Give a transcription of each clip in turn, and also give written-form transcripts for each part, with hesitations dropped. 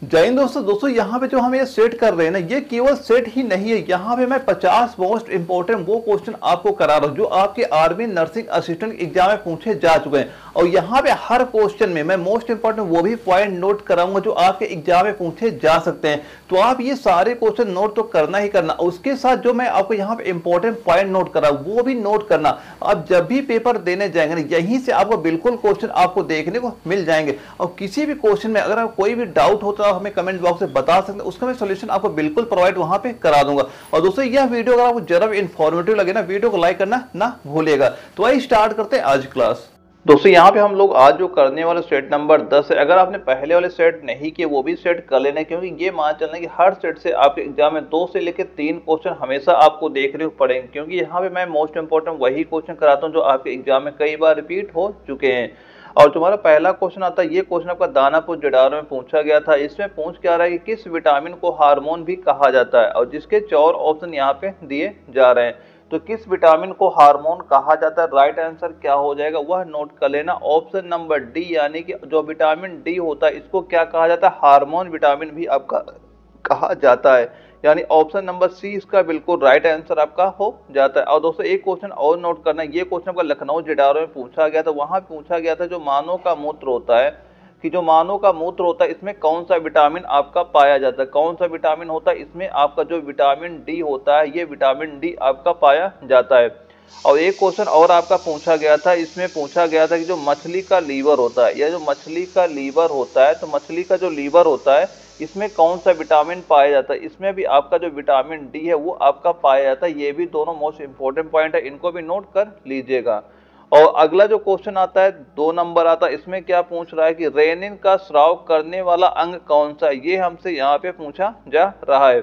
जय हिंद दोस्तों यहाँ पे जो हम ये सेट कर रहे हैं ना, ये केवल सेट ही नहीं है। यहाँ पे मैं 50 मोस्ट इंपोर्टेंट वो क्वेश्चन आपको करा रहा हूँ जो आपके आर्मी नर्सिंग असिस्टेंट एग्जाम में पूछे जा चुके हैं। और यहाँ पे हर क्वेश्चन में मैं मोस्ट इंपोर्टेंट वो भी पॉइंट नोट कराऊंगा जो आपके एग्जाम में पूछे जा सकते हैं। तो आप ये सारे क्वेश्चन नोट तो करना ही करना, उसके साथ जो मैं आपको यहाँ पे इंपॉर्टेंट पॉइंट नोट करा वो भी नोट करना। आप जब भी पेपर देने जाएंगे ना, यहीं से आपको बिल्कुल क्वेश्चन आपको देखने को मिल जाएंगे। और किसी भी क्वेश्चन में अगर आप कोई भी डाउट होता है हमें कमेंट बॉक्स में बता सकते हैं, उसका मैं सॉल्यूशन आपको बिल्कुल प्रोवाइड वहां पे करा दूंगा। और दोस्तों यह वीडियो अगर आपको जरा भी इंफॉर्मेटिव लगे ना, वीडियो को लाइक करना ना भूलिएगा। तो आइए स्टार्ट करते हैं आज क्लास। दोस्तों यहाँ पे हम लोग आज जो करने वाले सेट नंबर 10 है, अगर आपने पहले वाले सेट नहीं किए वो भी सेट कर लेना, क्योंकि ये मान चलना कि हर सेट से आपके एग्जाम में 2 से लेकर 3 क्वेश्चन हमेशा आपको देखने को पड़ेंगे, क्योंकि यहाँ पे मैं मोस्ट इंपोर्टेंट वही क्वेश्चन कराता हूँ जो आपके एग्जाम में कई बार रिपीट हो चुके हैं। और तुम्हारा पहला क्वेश्चन आता है, ये क्वेश्चन आपका दानापुर जडारो में पूछा गया था। इसमें पूछ क्या रहा है कि किस विटामिन को हार्मोन भी कहा जाता है, और जिसके 4 ऑप्शन यहाँ पे दिए जा रहे हैं। तो किस विटामिन को हार्मोन कहा जाता है, राइट आंसर क्या हो जाएगा वह नोट कर लेना। ऑप्शन नंबर डी, यानी कि जो विटामिन डी होता है इसको क्या कहा जाता है, हार्मोन विटामिन भी आपका कहा जाता है। यानी ऑप्शन नंबर सी इसका बिल्कुल राइट आंसर आपका हो जाता है। और दोस्तों एक क्वेश्चन और नोट करना, ये क्वेश्चन आपका लखनऊ जडारो में पूछा गया था। वहां पूछा गया था जो मानव का मूत्र होता है, कि जो मानव का मूत्र होता है इसमें कौन सा विटामिन आपका पाया जाता है, कौन सा विटामिन होता है इसमें आपका जो विटामिन डी होता है, ये विटामिन डी आपका पाया जाता है। और एक क्वेश्चन और आपका पूछा गया था, इसमें पूछा गया था कि जो मछली का लीवर होता है, या जो मछली का लीवर होता है, तो मछली का जो लीवर होता है इसमें कौन सा विटामिन पाया जाता है, इसमें भी आपका जो विटामिन डी है वो आपका पाया जाता है। ये भी दोनों मोस्ट इंपोर्टेंट पॉइंट है, इनको भी नोट कर लीजिएगा। और अगला जो क्वेश्चन आता है 2 नंबर आता है, इसमें क्या पूछ रहा है कि रेनिन का स्राव करने वाला अंग कौन सा है, ये हमसे यहाँ पे पूछा जा रहा है।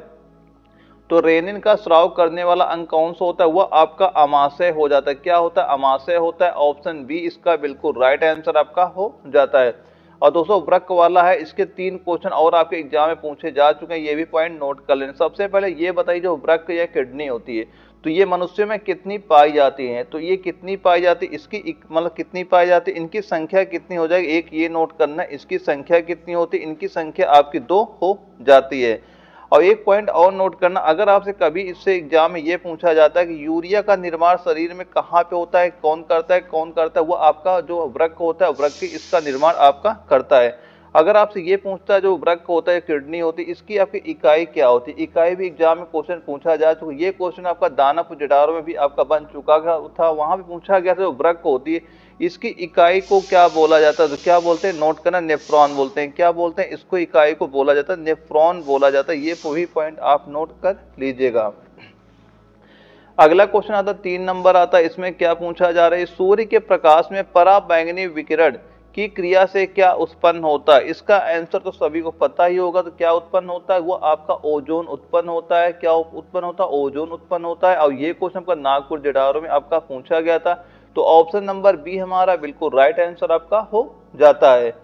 तो रेनिन का स्राव करने वाला अंग कौन सा होता है, वह आपका अमाशय हो जाता है। क्या होता है, अमाशय होता है। ऑप्शन बी इसका बिल्कुल राइट आंसर आपका हो जाता है। और दोस्तों वृक्क वाला है, इसके 3 क्वेश्चन और आपके एग्जाम में पूछे जा चुके हैं, ये भी पॉइंट नोट कर लेना। सबसे पहले ये बताइए जो वृक्क या किडनी होती है, तो ये मनुष्य में कितनी पाई जाती है, तो ये कितनी पाई जाती है, इसकी मतलब कितनी पाई जाती है, इनकी संख्या कितनी हो जाएगी, एक ये नोट करना है, इसकी संख्या कितनी होती है, इनकी संख्या आपकी 2 हो जाती है। और एक पॉइंट और नोट करना, अगर आपसे कभी इससे एग्जाम में ये पूछा जाता है कि यूरिया का निर्माण शरीर में कहाँ पे होता है, कौन करता है, कौन करता है, वो आपका जो वृक्क होता है, वृक्क इसका निर्माण आपका करता है। अगर आपसे ये पूछता है जो वृक्क होता है, किडनी होती है, इसकी आपकी इकाई क्या होती है, इकाई भी एग्जाम में क्वेश्चन पूछा जा चुका। ये क्वेश्चन आपका दानापुर जडारो में भी आपका बन चुका था, वहां भी पूछा गया था जो वृक्क होती है इसकी इकाई को क्या बोला जाता है, तो क्या बोलते हैं, नोट करना, नेफ्रॉन बोलते हैं। क्या बोलते हैं, इसको इकाई को बोला जाता है नेफ्रॉन बोला जाता है। ये भी पॉइंट आप नोट कर लीजिएगा। अगला क्वेश्चन आता 3 नंबर आता है, इसमें क्या पूछा जा रहा है, सूर्य के प्रकाश में पराबैंगनी विकिरण की क्रिया से क्या उत्पन्न होता है। इसका आंसर तो सभी को पता ही होगा। तो क्या उत्पन्न होता है, वो आपका ओजोन उत्पन्न होता है। क्या उत्पन्न होता है, ओजोन उत्पन्न होता है। और ये क्वेश्चन आपका नागपुर जडारो में आपका पूछा गया था। तो ऑप्शन नंबर बी हमारा बिल्कुल राइट आंसर आपका हो जाता है।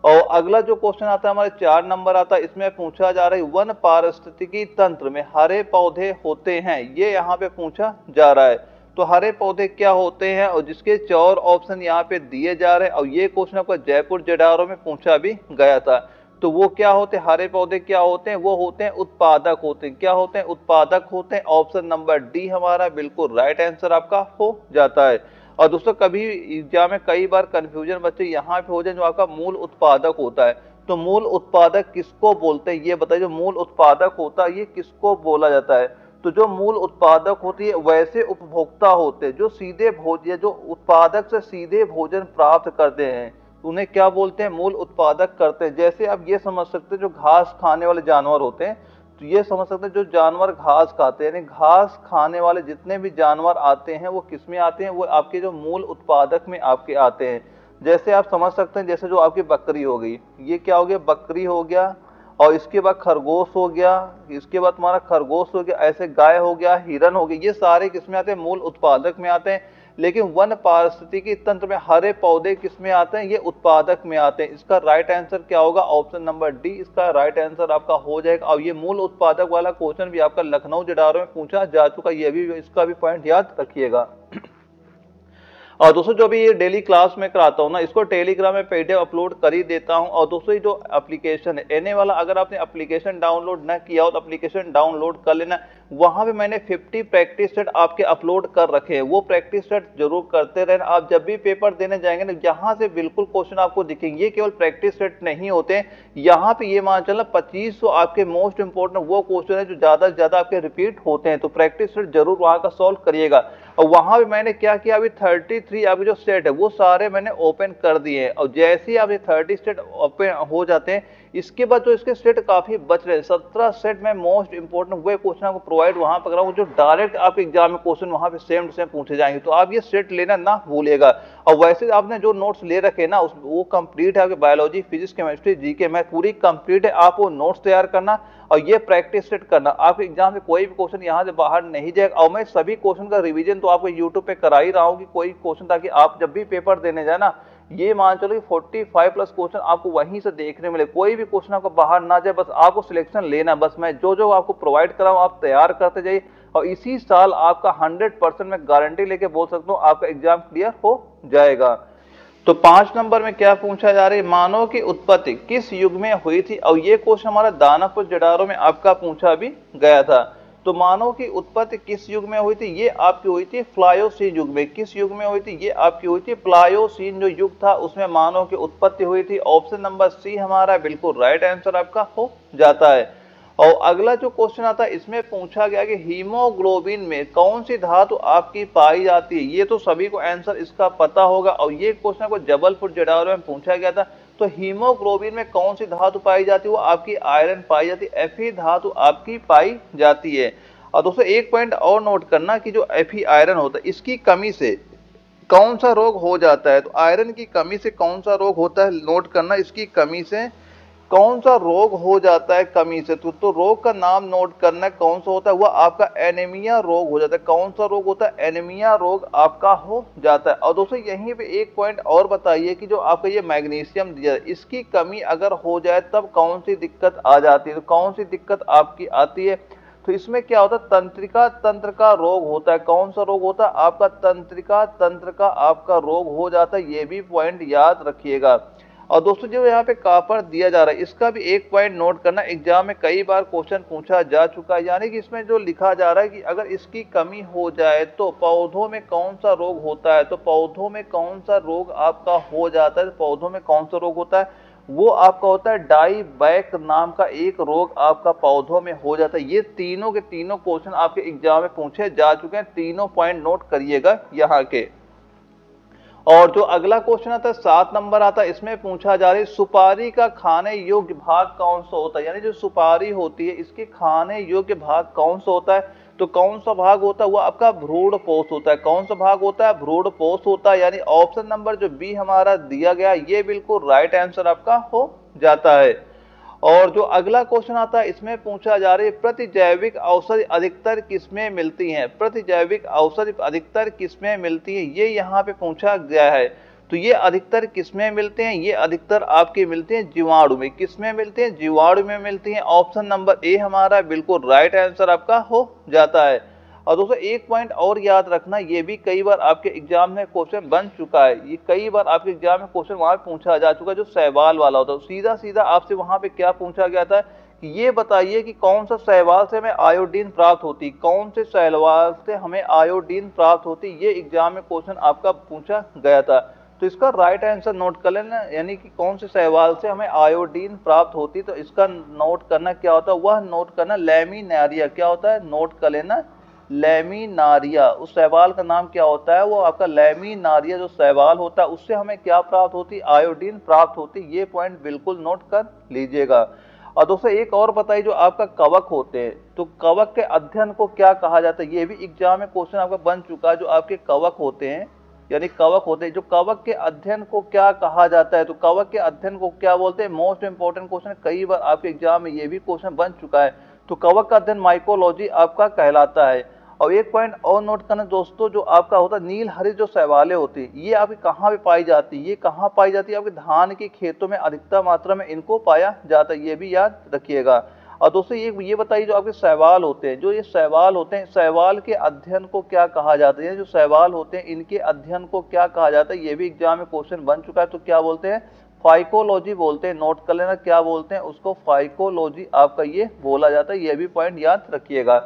और अगला जो क्वेश्चन आता है हमारे 4 नंबर आता है, इसमें पूछा जा रहा है वन पारिस्थितिकी तंत्र में हरे पौधे होते हैं, ये यहाँ पे पूछा जा रहा है। तो हरे पौधे क्या होते हैं, और जिसके 4 ऑप्शन यहाँ पे दिए जा रहे हैं। और ये क्वेश्चन आपका जयपुर जडारो में पूछा भी गया था। तो वो क्या होते हैं, हरे पौधे क्या होते हैं, वो होते हैं उत्पादक होते हैं। क्या होते हैं, उत्पादक होते हैं। ऑप्शन नंबर डी हमारा बिल्कुल राइट आंसर आपका हो जाता है। और दोस्तों कभी एग्जाम में कई बार कंफ्यूजन बच्चे यहाँ पे हो जाए, जो आपका मूल उत्पादक होता है, तो मूल उत्पादक किसको बोलते हैं ये बताइए। जो मूल उत्पादक होता है ये किसको बोला जाता है, तो जो मूल उत्पादक होती है वैसे उपभोक्ता होते हैं जो सीधे भोजन, जो उत्पादक से सीधे भोजन प्राप्त करते हैं, उन्हें क्या बोलते हैं, मूल उत्पादक करते हैं। जैसे आप ये समझ सकते हैं जो घास खाने वाले जानवर होते हैं, तो ये समझ सकते हैं जो जानवर घास खाते हैं, यानी घास खाने वाले जितने भी जानवर आते हैं वो किस में आते हैं, वो आपके जो मूल उत्पादक में आपके आते हैं। जैसे आप समझ सकते हैं, जैसे जो आपकी बकरी हो गई, ये क्या हो गया, बकरी हो गया। और इसके बाद खरगोश हो गया, इसके बाद तुम्हारा खरगोश हो गया, ऐसे गाय हो गया, हिरन हो गया, ये सारे किसमें आते हैं, मूल उत्पादक में आते हैं। लेकिन वन पारिस्थितिकी तंत्र में हरे पौधे किसमें आते हैं, ये उत्पादक में आते हैं। इसका राइट आंसर क्या होगा, ऑप्शन नंबर डी इसका राइट आंसर आपका हो जाएगा। और ये मूल उत्पादक वाला क्वेश्चन भी आपका लखनऊ जडारो में पूछा जा चुका, ये भी, इसका भी पॉइंट याद रखिएगा। और दोस्तों जो भी ये डेली क्लास में कराता हूँ ना, इसको टेलीग्राम में पीडीएफ अपलोड कर ही देता हूँ। और दोस्तों ये जो एप्लीकेशन है एने वाला, अगर आपने एप्लीकेशन डाउनलोड ना किया हो तो एप्लीकेशन डाउनलोड कर लेना। वहां पे मैंने 50 प्रैक्टिस सेट आपके अपलोड कर रखे हैं, वो प्रैक्टिस सेट जरूर करते रहना। आप जब भी पेपर देने जाएंगे ना, यहाँ से बिल्कुल क्वेश्चन आपको दिखेंगे। ये केवल प्रैक्टिस सेट नहीं होते, यहाँ पे ये मान चलना 2500 आपके मोस्ट इंपोर्टेंट वो क्वेश्चन है जो ज्यादा से ज्यादा आपके रिपीट होते हैं। तो प्रैक्टिस सेट जरूर वहां का सॉल्व करिएगा। और वहां भी मैंने क्या किया, अभी 33 आपके जो सेट है वो सारे मैंने ओपन कर दिए हैं। और जैसे ही आपके 30 सेट ओपन हो जाते हैं, इसके बाद जो इसके सेट काफी बच रहे हैं, 17 सेट में मोस्ट इंपोर्टेंट वो क्वेश्चन आपको प्रोवाइड वहां पर कराऊंगा जो डायरेक्ट आपके एग्जाम में क्वेश्चन वहां पे सेम टू सेम पूछे जाएंगे। तो आप ये सेट लेना ना भूलिएगा। और वैसे आपने जो नोट्स ले रखे ना, वो कंप्लीट है आपके biology, physics, chemistry, GK math पूरी कंप्लीट है। आप वो नोट्स तैयार करना और ये प्रैक्टिस सेट करना। आपके एग्जाम में कोई भी क्वेश्चन यहाँ से बाहर नहीं जाएगा। और मैं सभी क्वेश्चन का रिवीजन तो आपको यूट्यूब पे करा ही रहा हूँ कि कोई क्वेश्चन, ताकि आप जब भी पेपर देने जाए ना, ये मान चलो कि 45 प्लस क्वेश्चन आपको वहीं से देखने मिले। कोई भी क्वेश्चन आपको बाहर ना जाए, बस आपको सिलेक्शन लेना। बस मैं जो जो आपको प्रोवाइड कराऊं आप तैयार करते जाइए। और इसी साल आपका 100% मैं गारंटी लेके बोल सकता हूँ आपका एग्जाम क्लियर हो जाएगा। तो 5 नंबर में क्या पूछा जा रहा है, मानव की उत्पत्ति किस युग में हुई थी। और ये क्वेश्चन हमारा दानापुर जडारो में आपका पूछा भी गया था। तो मानव की उत्पत्ति किस युग में हुई थी, ये आपकी हुई थी प्लायोसीन युग में। किस युग में हुई थी, ये आपकी हुई थी प्लायोसीन जो युग था उसमें मानव की उत्पत्ति हुई थी। ऑप्शन नंबर सी हमारा बिल्कुल राइट आंसर आपका हो जाता है। और अगला जो क्वेश्चन आता है, इसमें पूछा गया कि हीमोग्लोबिन में कौन सी धातु आपकी पाई जाती है। ये तो सभी को आंसर इसका पता होगा। और ये क्वेश्चन को जबलपुर जडारो में पूछा गया था। तो हीमोग्लोबिन में कौन सी धातु पाई जाती है, वो आपकी आयरन पाई जाती है, Fe धातु आपकी पाई जाती है। और दोस्तों एक पॉइंट और नोट करना कि जो Fe आयरन होता है, इसकी कमी से कौन सा रोग हो जाता है। तो आयरन की कमी से कौन सा रोग होता है, नोट करना, इसकी कमी से कौन सा रोग हो जाता है कमी से। तो रोग का नाम नोट करना है, कौन सा होता है, वह आपका एनीमिया रोग हो जाता है। कौन सा रोग होता है, एनीमिया रोग आपका हो जाता है। और दोस्तों यहीं पे एक पॉइंट और बताइए कि जो आपका ये मैग्नीशियम दिया है, इसकी कमी अगर हो जाए तब कौन सी दिक्कत आ जाती है। तो कौन सी दिक्कत आपकी आती है, तो इसमें क्या होता है, तंत्रिका तंत्र का रोग होता है। कौन सा रोग होता है आपका, तंत्रिका तंत्र का आपका रोग हो जाता है। ये भी पॉइंट याद रखिएगा। और दोस्तों जो यहाँ पे कॉपर दिया जा रहा है, इसका भी एक पॉइंट नोट करना, एग्जाम में कई बार क्वेश्चन पूछा जा चुका है। यानी कि इसमें जो लिखा जा रहा है कि अगर इसकी कमी हो जाए तो पौधों में कौन सा रोग होता है। तो पौधों में कौन सा रोग आपका हो जाता है, तो पौधों में कौन सा रोग होता है, वो आपका होता है डाई बैक नाम का एक रोग आपका पौधों में हो जाता है। ये तीनों के तीनों क्वेश्चन आपके एग्जाम में पूछे जा चुके हैं। तीनों पॉइंट नोट करिएगा यहाँ के। और जो अगला क्वेश्चन आता है 7 नंबर आता है, इसमें पूछा जा रहा है सुपारी का खाने योग्य भाग कौन सा होता है। यानी जो सुपारी होती है इसके खाने योग्य भाग कौन सा होता है। तो कौन सा भाग होता है, वो आपका भ्रूणपोष होता है। कौन सा भाग होता है, भ्रूणपोष होता है। यानी ऑप्शन नंबर जो बी हमारा दिया गया, ये बिल्कुल राइट आंसर आपका हो जाता है। और जो अगला क्वेश्चन आता है, इसमें पूछा जा रहा है प्रतिजैविक औषधि अधिकतर किसमें मिलती हैं। प्रतिजैविक औषधि अधिकतर किसमें मिलती है, ये यहाँ पे पूछा गया है। तो ये अधिकतर किसमें मिलते हैं, ये अधिकतर आपके मिलते हैं जीवाणु में। किसमें मिलते हैं, जीवाणु में मिलती हैं। ऑप्शन नंबर ए हमारा बिल्कुल राइट आंसर आपका हो जाता है। और दोस्तों एक पॉइंट और याद रखना, ये भी कई बार आपके एग्जाम में क्वेश्चन बन चुका है। ये कई बार आपके एग्जाम में क्वेश्चन वहां पूछा जा चुका है, जो शैवाल वाला होता है। सीधा सीधा आपसे वहां पे क्या पूछा गया था कि ये बताइए कि कौन सा शैवाल से हमें आयोडीन प्राप्त होती, कौन से शैवाल से हमें आयोडीन प्राप्त होती। ये एग्जाम में क्वेश्चन आपका पूछा गया था। तो इसका राइट आंसर नोट कर लेना, यानी कि कौन से शैवाल से हमें आयोडीन प्राप्त होती। तो इसका नोट करना क्या होता है, वह नोट करना लैमिनारिया। क्या होता है, नोट कर लेना लैमिनारिया। उस शैवाल का नाम क्या होता है, वो आपका लैमिनारिया जो शैवाल होता है उससे हमें क्या प्राप्त होती, आयोडीन प्राप्त होती। ये पॉइंट बिल्कुल नोट कर लीजिएगा। और दोस्तों एक और बताइए, जो आपका कवक होते हैं, तो कवक के अध्ययन को क्या कहा जाता है। ये भी एग्जाम में क्वेश्चन आपका बन चुका है। जो आपके कवक होते हैं, यानी कवक होते हैं, जो कवक के अध्ययन को क्या कहा जाता है। तो कवक के अध्ययन को क्या बोलते हैं, मोस्ट इंपोर्टेंट क्वेश्चन, कई बार आपके एग्जाम में ये भी क्वेश्चन बन चुका है। तो कवक का अध्ययन माइकोलॉजी आपका कहलाता है। और एक पॉइंट और नोट करना दोस्तों, जो आपका होता है नील हरित जो शैवालें होती है, ये आपकी कहाँ पे पाई जाती है, ये कहाँ पाई जाती है, आपके धान के खेतों में अधिकतर मात्रा में इनको पाया जाता है। ये भी याद रखिएगा। और दोस्तों ये बताइए, जो आपके शैवाल होते हैं, जो ये शैवाल होते हैं, शैवाल के अध्ययन को क्या कहा जाता है? जो शैवाल होते हैं इनके अध्ययन को क्या कहा जाता है? ये भी एग्जाम में क्वेश्चन बन चुका है। तो क्या बोलते हैं? फाइकोलॉजी बोलते हैं। नोट कर लेना, क्या बोलते हैं उसको? फाइकोलॉजी आपका ये बोला जाता है। ये भी पॉइंट याद रखिएगा।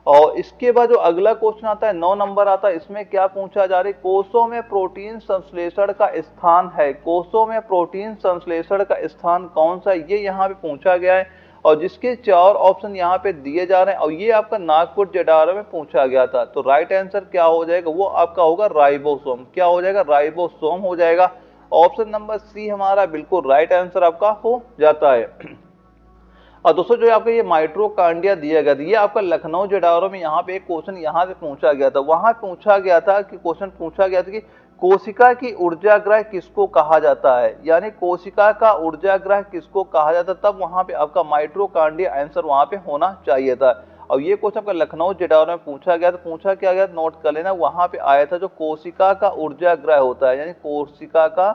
और इसके बाद जो अगला क्वेश्चन आता है 9 नंबर आता है, इसमें क्या पूछा जा रहा है? कोषों में प्रोटीन संश्लेषण का स्थान है। कोषों में प्रोटीन संश्लेषण का स्थान कौन सा है? ये यहाँ पे पूछा गया है और जिसके 4 ऑप्शन यहाँ पे दिए जा रहे हैं और ये आपका नागपुर जेडारा में पूछा गया था। तो राइट आंसर क्या हो जाएगा? वो आपका होगा राइबोसोम। क्या हो जाएगा? राइबोसोम हो जाएगा। ऑप्शन नंबर सी हमारा बिल्कुल राइट आंसर आपका हो जाता है। और दोस्तों जो आपका ये माइट्रोकांडिया दिया गया था, ये आपका लखनऊ जेडारो में यहाँ पे एक क्वेश्चन यहाँ से पूछा गया था। वहां पूछा गया था कि क्वेश्चन पूछा गया था कि कोशिका की ऊर्जा ग्रह किसको कहा जाता है, यानी कोशिका का ऊर्जा ग्रह किसको कहा जाता है, तब वहां पे आपका माइट्रोकांडिया आंसर वहां पे होना चाहिए था। और ये क्वेश्चन आपका लखनऊ जेडारो में पूछा गया था। पूछा क्या गया, नोट कर लेना, वहां पे आया था जो कोशिका का ऊर्जा ग्रह होता है, यानी कोशिका का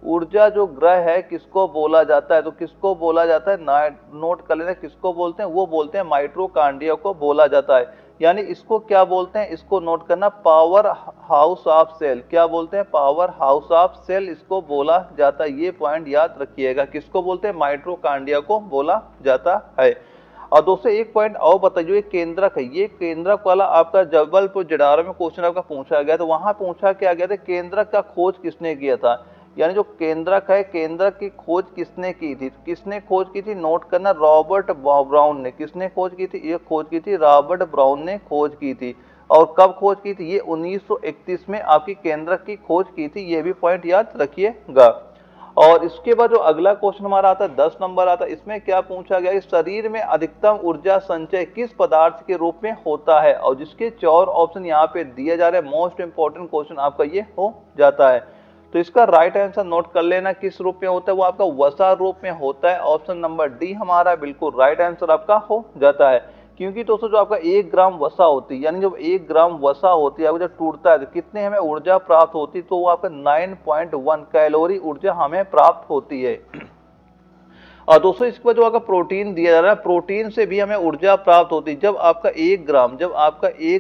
ऊर्जा जो ग्रह है किसको बोला जाता है? तो किसको बोला जाता है? नोट कर लेना, किसको बोलते हैं? वो बोलते हैं माइट्रोकांड्रिया को बोला जाता है। यानी इसको क्या बोलते हैं? इसको नोट करना, पावर हाउस ऑफ सेल। क्या बोलते हैं? पावर हाउस ऑफ सेल इसको बोला जाता है। ये पॉइंट याद रखिएगा। किसको बोलते हैं? माइट्रोकांड्रिया को बोला जाता है। और दोस्तों एक पॉइंट और बताइए, जो ये केंद्रक है, ये केंद्रक वाला आपका जबलपुर जेडारो में क्वेश्चन आपका पूछा गया। तो वहां पूछा क्या गया था? केंद्रक का खोज किसने किया था? यानी जो केंद्रक है, केंद्रक की खोज किसने की थी? किसने खोज की थी? नोट करना, रॉबर्ट ब्राउन ने। किसने खोज की थी? ये खोज की थी रॉबर्ट ब्राउन ने खोज की थी। और कब खोज की थी? ये 1931 में आपकी केंद्रक की खोज की थी। ये भी पॉइंट याद रखिएगा। और इसके बाद जो अगला क्वेश्चन हमारा आता है 10 नंबर आता है, इसमें क्या पूछा गया? शरीर में अधिकतम ऊर्जा संचय किस पदार्थ के रूप में होता है? और जिसके 4 ऑप्शन यहाँ पे दिए जा रहे हैं। मोस्ट इंपोर्टेंट क्वेश्चन आपका ये हो जाता है। तो इसका राइट आंसर नोट कर लेना, किस रूप में होता है? वो आपका वसा रूप में होता है। ऑप्शन नंबर डी हमारा बिल्कुल राइट आंसर आपका हो जाता है। क्योंकि दोस्तों जो आपका 1 ग्राम वसा होती है, यानी जब 1 ग्राम वसा होती है, जब टूटता है तो कितने हमें ऊर्जा प्राप्त होती है? तो वो आपका 9.1 कैलोरी ऊर्जा हमें प्राप्त होती है। और दोस्तों इसके बाद जो आपका प्रोटीन दिया जा रहा है, प्रोटीन से भी हमें ऊर्जा प्राप्त होती है। जब आपका 1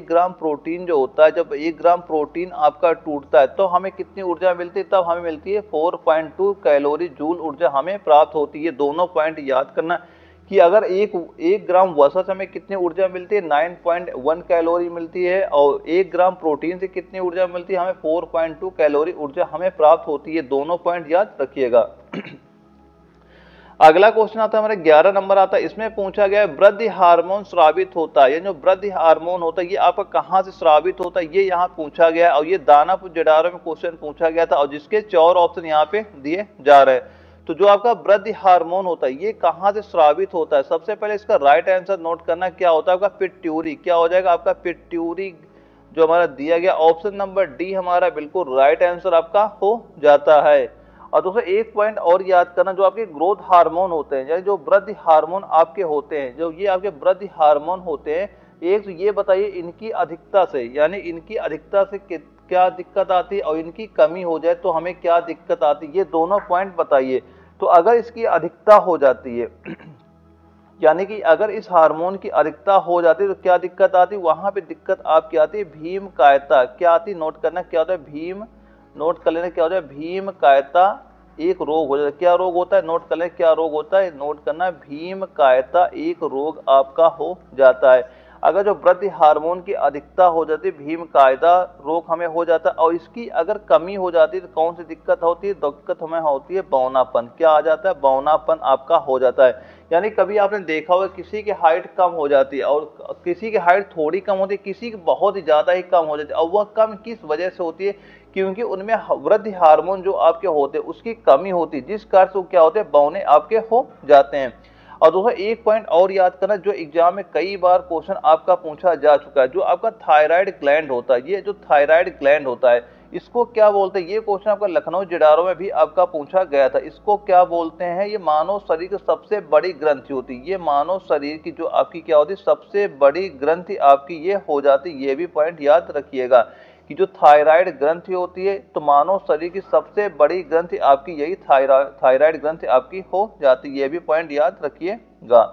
ग्राम प्रोटीन जो होता है, जब 1 ग्राम प्रोटीन आपका टूटता है तो हमें कितनी ऊर्जा मिलती है? तब हमें मिलती है 4.2 कैलोरी जूल ऊर्जा हमें प्राप्त होती है। दोनों पॉइंट याद करना कि अगर एक ग्राम वसा से हमें कितनी ऊर्जा मिलती है? 9.1 कैलोरी मिलती है। और 1 ग्राम प्रोटीन से कितनी ऊर्जा मिलती है? हमें 4.2 कैलोरी ऊर्जा हमें प्राप्त होती है। दोनों पॉइंट याद रखिएगा। अगला क्वेश्चन आता है हमारे 11 नंबर आता है, इसमें पूछा गया है वृद्धि हार्मोन स्रावित होता है। ये जो वृद्धि हार्मोन होता है ये आपका कहाँ से स्रावित होता है? ये यहाँ पूछा गया है और ये दानापुर जेडारो में क्वेश्चन पूछा गया था और जिसके 4 ऑप्शन यहाँ पे दिए जा रहे हैं। तो जो आपका वृद्धि हार्मोन होता है ये कहाँ से स्रावित होता है? सबसे पहले इसका राइट आंसर नोट करना, क्या होता है आपका? पिट्यूरी। क्या हो जाएगा आपका? पिट्यूरी जो हमारा दिया गया। ऑप्शन नंबर डी हमारा बिल्कुल राइट आंसर आपका हो जाता है। और दोस्तों एक पॉइंट और याद करना, जो आपके ग्रोथ हार्मोन होते हैं, यानी जो वृद्धि हार्मोन आपके होते हैं, जो ये आपके वृद्धि हार्मोन होते हैं, एक तो ये बताइए इनकी अधिकता से, यानी इनकी अधिकता से क्या दिक्कत आती है और इनकी कमी हो जाए तो हमें क्या दिक्कत आती है? ये दोनों पॉइंट बताइए। तो अगर इसकी अधिकता हो जाती है यानी कि अगर इस हार्मोन की अधिकता हो जाती है तो क्या दिक्कत आती है? वहां पे दिक्कत आपकी आती है भीम कायता। क्या आती? नोट करना, क्या होता है? भीम, नोट कर लेना, क्या होता है? भीम कायता एक रोग हो जाता है। क्या रोग होता है? नोट कर लेना, क्या रोग होता है? नोट करना, भीम कायता एक रोग आपका हो जाता है। अगर जो वृद्धि हार्मोन की अधिकता हो जाती है, भीम कायदा रोग हमें हो जाता है। और इसकी अगर कमी हो जाती है तो कौन सी दिक्कत होती है? दिक्कत हमें होती है बौनापन। क्या आ जाता है? बौनापन आपका हो जाता है। यानी कभी आपने देखा होगा किसी की हाइट कम हो जाती है और किसी की हाइट थोड़ी कम होती है, किसी की बहुत ही ज्यादा ही कम हो जाती है। और वह कम किस वजह से होती है? क्योंकि उनमें वृद्धि हार्मोन जो आपके होते हैं उसकी कमी होती है, जिस कारण से क्या होते हैं? बौने आपके हो जाते हैं। और दोस्तों एक पॉइंट और याद करना, जो एग्जाम में कई बार क्वेश्चन आपका पूछा जा चुका है, जो आपका थायराइड ग्लैंड होता है, ये जो थायराइड ग्लैंड होता है इसको क्या बोलते हैं? ये क्वेश्चन आपका लखनऊ जेडारो में भी आपका पूछा गया था। इसको क्या बोलते हैं? ये मानव शरीर की सबसे बड़ी ग्रंथि होती है। ये मानव शरीर की जो आपकी क्या होती है? सबसे बड़ी ग्रंथि आपकी ये हो जाती है। ये भी पॉइंट याद रखिएगा कि जो थायराइड ग्रंथि होती है तो मानव शरीर की सबसे बड़ी ग्रंथि आपकी यही थायराइड ग्रंथि आपकी हो जाती है। ये भी पॉइंट याद रखिएगा।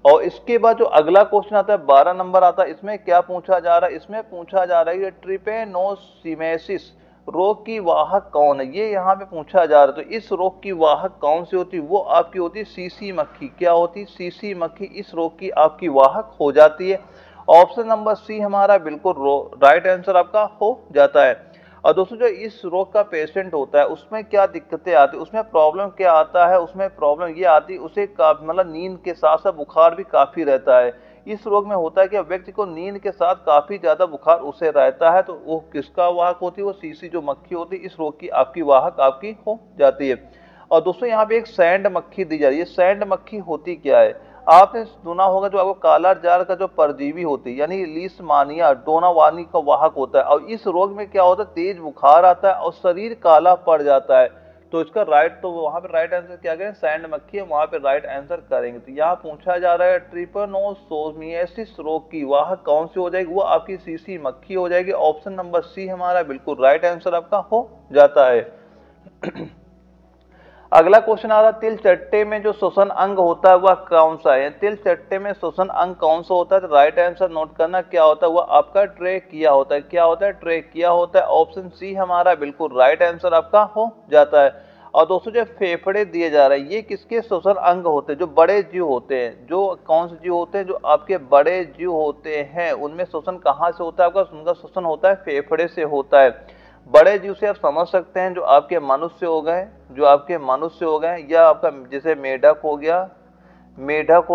और इसके बाद जो अगला क्वेश्चन आता है 12 नंबर आता है, इसमें क्या पूछा जा रहा है, इसमें पूछा जा रहा है कि ट्रिपेनोसिमेसिस रोग की वाहक कौन है, ये यहाँ पे पूछा जा रहा है। तो इस रोग की वाहक कौन सी होती है, वो आपकी होती है सीसी मक्खी। क्या होती है, सीसी मक्खी इस रोग की आपकी वाहक हो जाती है। ऑप्शन नंबर सी हमारा बिल्कुल राइट आंसर आपका हो जाता है। और दोस्तों जो इस रोग का पेशेंट होता है उसमें क्या दिक्कतें आती है, उसमें प्रॉब्लम क्या आता है, उसमें प्रॉब्लम ये आती है उसे मतलब नींद के साथ साथ बुखार भी काफी रहता है। इस रोग में होता है कि व्यक्ति को नींद के साथ काफी ज्यादा बुखार उसे रहता है, तो वो किसका वाहक होती है, वो सीसी जो मक्खी होती है इस रोग की आपकी वाहक आपकी हो जाती है। और दोस्तों यहाँ पे एक सैंड मक्खी दी जा रही है। सैंड मक्खी होती क्या है, आपने सुना होगा जो आपको काला जार का जो परजीवी होती है यानी लीशमानिया डोनावानी का वाहक होता है। और इस रोग में क्या होता है, तेज बुखार आता है और शरीर काला पड़ जाता है। तो इसका तो वहां पे राइट आंसर क्या करें, सैंड मक्खी है, वहां पे राइट आंसर करेंगे। तो यहाँ पूछा जा रहा है ट्रिपेनोसोमियासिस रोग की वाहक कौन सी हो जाएगी, वो आपकी सीसी मक्खी हो जाएगी। ऑप्शन नंबर सी हमारा बिल्कुल राइट आंसर आपका हो जाता है। अगला क्वेश्चन आ रहा है, तिल चट्टे में जो श्वसन अंग होता है वह कौन सा है। तिल चट्टे में श्वसन अंग कौन सा होता है, तो राइट आंसर नोट करना क्या होता है, वह आपका ट्रेकिया होता है। क्या होता है, ट्रेकिया होता है। ऑप्शन सी हमारा बिल्कुल राइट आंसर आपका हो जाता है। और दोस्तों जो फेफड़े दिए जा रहे हैं ये किसके श्वसन अंग होते हैं, जो बड़े जीव होते हैं, जो कौन से जीव होते हैं, जो आपके बड़े जीव होते हैं उनमें श्वसन कहाँ से होता है आपका, उनका श्वसन होता है फेफड़े से होता है। बड़े जीव से आप समझ सकते हैं जो आपके मनुष्य हो गए, जो आपके मनुष्य हो गए, या आपका जैसे मेढक हो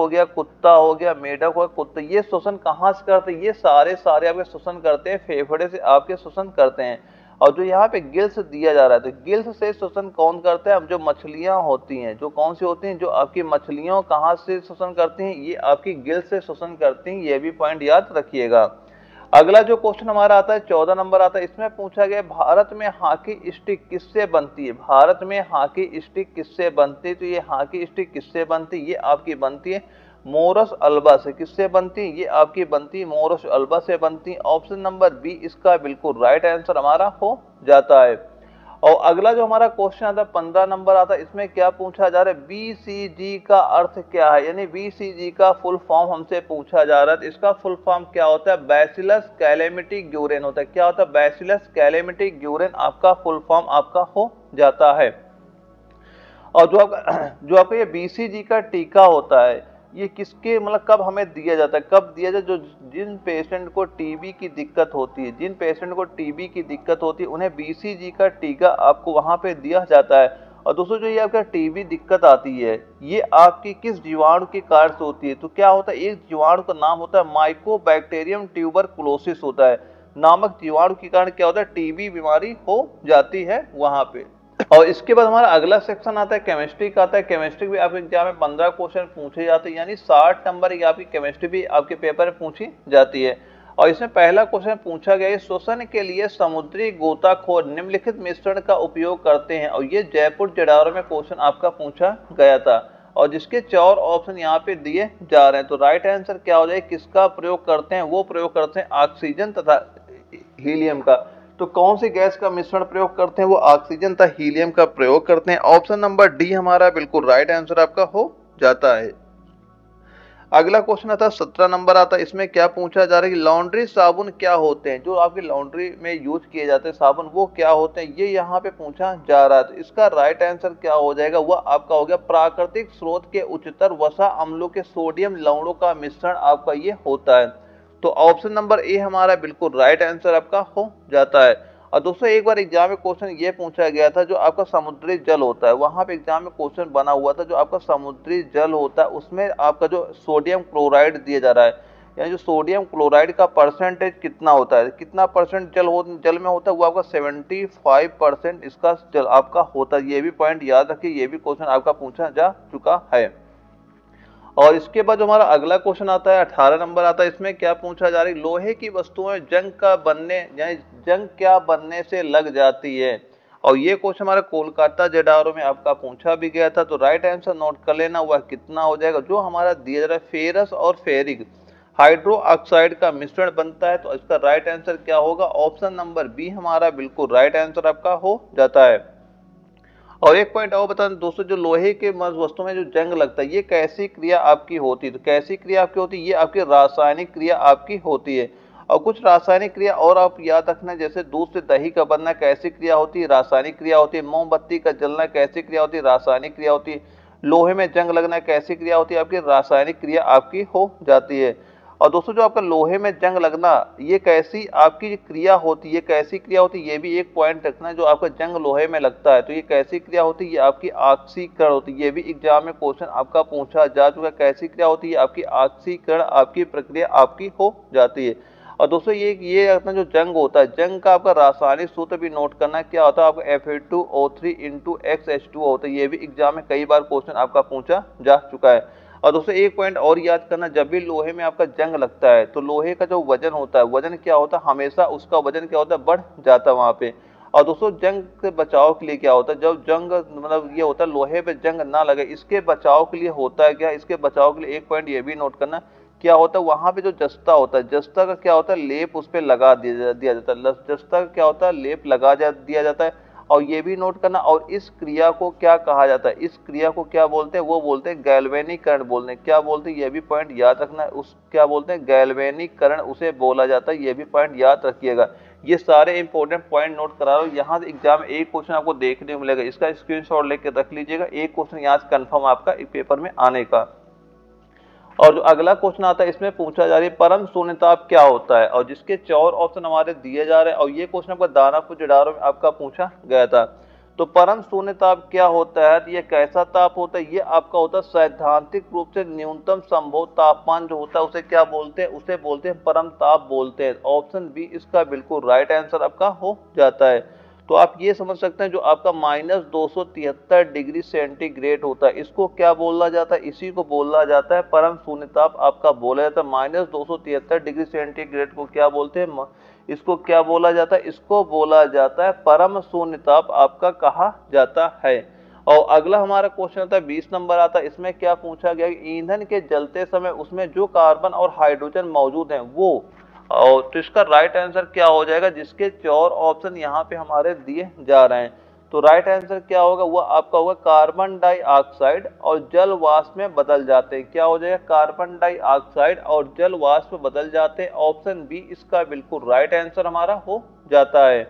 गया, कुत्ता हो गया, मेढक हो गया, कुत्ता, ये श्वसन कहाँ से करते हैं, ये सारे आपके श्वसन करते हैं फेफड़े से आपके श्वसन करते हैं। और जो यहाँ पे गिल्स दिया जा रहा है, तो गिल्स से श्वसन कौन करता है, अब जो मछलियां होती हैं, जो कौन सी होती हैं, जो आपकी मछलियां कहाँ से श्वसन करती हैं, ये आपकी गिल्स से श्वसन करती हैं, ये भी पॉइंट याद रखिएगा। अगला जो क्वेश्चन हमारा आता है 14 नंबर आता है, इसमें पूछा गया भारत में हॉकी स्टिक किससे बनती है। भारत में हॉकी स्टिक किससे बनती है, तो ये हॉकी स्टिक किससे बनती है, ये आपकी बनती है मोरस अल्बा से। किससे बनती है, ये आपकी बनती है मोरस अल्बा से बनती है। ऑप्शन नंबर बी इसका बिल्कुल राइट आंसर हमारा हो जाता है। और अगला जो हमारा क्वेश्चन आता है 15 नंबर आता है, इसमें क्या पूछा जा रहा है, बीसीजी का अर्थ क्या है, यानी बीसीजी का फुल फॉर्म हमसे पूछा जा रहा है। तो इसका फुल फॉर्म क्या होता है, बैसिलस कैलेमिटी ग्यूरेन होता है। क्या होता है, बैसिलस कैलेमिटी ग्यूरेन आपका फुल फॉर्म आपका हो जाता है। और जो आपका ये बीसीजी का टीका होता है ये किसके मतलब कब हमें दिया जाता है, कब दिया जाए, जो जिन पेशेंट को टीबी की दिक्कत होती है, जिन पेशेंट को टीबी की दिक्कत होती है उन्हें बीसीजी का टीका आपको वहां पे दिया जाता है। और दोस्तों जो ये आपका टीबी दिक्कत आती है ये आपकी किस जीवाणु के कारण से होती है, तो क्या होता है, एक जीवाणु का नाम होता है माइकोबैक्टीरियम ट्यूबरकुलोसिस होता है, नामक जीवाणु के कारण क्या होता है टीबी बीमारी हो जाती है वहां पे। और इसके बाद हमारा अगला सेक्शन आता है केमिस्ट्री का आता है। केमिस्ट्री भी आपके एग्जाम में 15 क्वेश्चन पूछे जाते हैं, यानी 60 नंबर की आपकी केमिस्ट्री भी आपके पेपर में पूछी जाती है। और इसमें पहला क्वेश्चन पूछा गया है, श्वसन के लिए समुद्री गोताखोर निम्नलिखित मिश्रण का उपयोग करते हैं। और ये जयपुर जडारो में क्वेश्चन आपका पूछा गया था और जिसके 4 ऑप्शन यहाँ पे दिए जा रहे हैं। तो राइट आंसर क्या हो जाए, किसका प्रयोग करते हैं, वो प्रयोग करते हैं ऑक्सीजन तथा हीलियम का। तो कौन सी गैस का मिश्रण प्रयोग करते हैं, वो ऑक्सीजन तथा हीलियम का प्रयोग करते हैं। ऑप्शन नंबर डी हमारा बिल्कुल राइट आंसर आपका हो जाता है। अगला क्वेश्चन आता है 17 नंबर आता है, इसमें क्या पूछा जा रहा है कि लॉन्ड्री साबुन क्या होते हैं, जो आपकी लॉन्ड्री में यूज किए जाते हैं साबुन वो क्या होते हैं, ये यहाँ पे पूछा जा रहा है। तो इसका राइट आंसर क्या हो जाएगा, वह आपका हो गया प्राकृतिक स्रोत के उच्चतर वसा अम्लों के सोडियम लवणों का मिश्रण आपका ये होता है। तो ऑप्शन नंबर ए हमारा बिल्कुल राइट आंसर आपका हो जाता है। और दोस्तों एक बार एग्जाम में क्वेश्चन ये पूछा गया था, जो आपका समुद्री जल होता है, वहां पे एग्जाम में क्वेश्चन बना हुआ था, जो आपका समुद्री जल होता है उसमें आपका जो सोडियम क्लोराइड दिया जा रहा है, यानी जो सोडियम क्लोराइड का परसेंटेज कितना होता है, कितना परसेंट जल में होता है, वो आपका 75% इसका जल आपका होता है। ये भी पॉइंट याद रखिए, ये भी क्वेश्चन आपका पूछा जा चुका है। और इसके बाद जो हमारा अगला क्वेश्चन आता है 18 नंबर आता है, इसमें क्या पूछा जा रहा है, लोहे की वस्तुएं जंग का बनने यानी जंग क्या बनने से लग जाती है। और ये क्वेश्चन हमारा कोलकाता जेडारो में आपका पूछा भी गया था। तो राइट आंसर नोट कर लेना, वह कितना हो जाएगा, जो हमारा दिया जा रहा है फेरस और फेरिक हाइड्रो ऑक्साइड का मिश्रण बनता है। तो इसका राइट आंसर क्या होगा, ऑप्शन नंबर बी हमारा बिल्कुल राइट आंसर आपका हो जाता है। और एक पॉइंट और बता दें दोस्तों, जो लोहे के वस्तु में जो जंग लगता है ये कैसी क्रिया आपकी होती है, तो कैसी क्रिया आपकी होती है, ये आपकी रासायनिक क्रिया आपकी होती है। और कुछ रासायनिक क्रिया और आप याद रखना, जैसे दूध से दही का बनना कैसी क्रिया होती है, रासायनिक क्रिया होती है। मोमबत्ती का जलना कैसी क्रिया होती है, रासायनिक क्रिया होती है। लोहे में जंग लगना कैसी क्रिया होती है, आपकी रासायनिक क्रिया आपकी हो जाती है। और दोस्तों जो आपका लोहे में जंग लगना ये कैसी आपकी क्रिया होती है, कैसी क्रिया होती है, ये भी एक पॉइंट रखना है। जो आपका जंग लोहे में लगता है तो ये कैसी क्रिया होती है, ये आपकी ऑक्सीकरण होती है। ये भी एग्जाम में क्वेश्चन आपका पूछा जा चुका है, कैसी क्रिया होती है, आपकी ऑक्सीकरण आपकी प्रक्रिया आपकी हो जाती है। और दोस्तों ये अपना जो जंग होता है, जंग का आपका रासायनिक सूत्र भी नोट करना क्या होता है, आपका Fe2O3 इंटू XH2 होता है। ये भी एग्जाम में कई बार क्वेश्चन आपका पूछा जा चुका है। और दोस्तों एक पॉइंट और याद करना, जब भी लोहे में आपका जंग लगता है तो लोहे का जो वजन होता है, वजन क्या होता है, हमेशा उसका वजन क्या होता है, बढ़ जाता है वहां पे। और दोस्तों जंग से बचाव के लिए क्या होता है, जब जंग मतलब ये होता है लोहे पे जंग ना लगे, इसके बचाव के लिए होता है क्या, इसके बचाव के लिए एक पॉइंट ये भी नोट करना क्या होता है, वहां पे जो जस्ता होता है, जस्ता का क्या होता है, लेप उस पर लगा दिया जाता है। जस्ता का क्या होता है, लेप दिया जाता है। और ये भी नोट करना, और इस क्रिया को क्या कहा जाता है, इस क्रिया को क्या बोलते हैं, वो बोलते हैं गैल्वेनीकरण बोलते हैं। क्या बोलते हैं, ये भी पॉइंट याद रखना है। उस क्या बोलते हैं, गैल्वेनीकरण उसे बोला जाता है। ये भी पॉइंट याद रखिएगा। ये सारे इंपॉर्टेंट पॉइंट नोट करा रहा हूँ। यहाँ एग्जाम में एक क्वेश्चन आपको देखने को मिलेगा, इसका स्क्रीनशॉट लेकर रख लीजिएगा। एक क्वेश्चन यहाँ से कन्फर्म आपका पेपर में आने का। और जो अगला क्वेश्चन आता है इसमें पूछा जा रही है परम शून्यताप क्या होता है, और जिसके 4 ऑप्शन हमारे दिए जा रहे हैं। और ये क्वेश्चन आपका दानापुर जडारो में आपका पूछा गया था। तो परम शून्यताप क्या होता है, ये कैसा ताप होता है, ये आपका होता है सैद्धांतिक रूप से न्यूनतम संभव तापमान जो होता है उसे क्या बोलते हैं, उसे बोलते हैं परम ताप बोलते हैं। ऑप्शन बी इसका बिल्कुल राइट आंसर आपका हो जाता है। तो आप ये समझ सकते हैं जो आपका -273 डिग्री सेंटीग्रेड होता है, इसको क्या बोला जाता है, इसी को बोला जाता है परम शून्यताप आपका बोला जाता है। -273 डिग्री सेंटीग्रेड को क्या बोलते हैं, इसको क्या बोला जाता है, इसको बोला जाता है परम शून्यताप आपका कहा जाता है। और अगला हमारा क्वेश्चन आता है 20 नंबर आता है। इसमें क्या पूछा गया, ईंधन के जलते समय उसमें जो कार्बन और हाइड्रोजन मौजूद हैं वो, और तो इसका राइट आंसर क्या हो जाएगा, जिसके 4 ऑप्शन यहाँ पे हमारे दिए जा रहे हैं। तो राइट आंसर क्या होगा, वो आपका होगा कार्बन डाइऑक्साइड और जल वाष्प में बदल जाते हैं। क्या हो जाएगा, कार्बन डाइऑक्साइड और जल वाष्प में बदल जाते हैं। ऑप्शन बी इसका बिल्कुल राइट आंसर हमारा हो जाता है।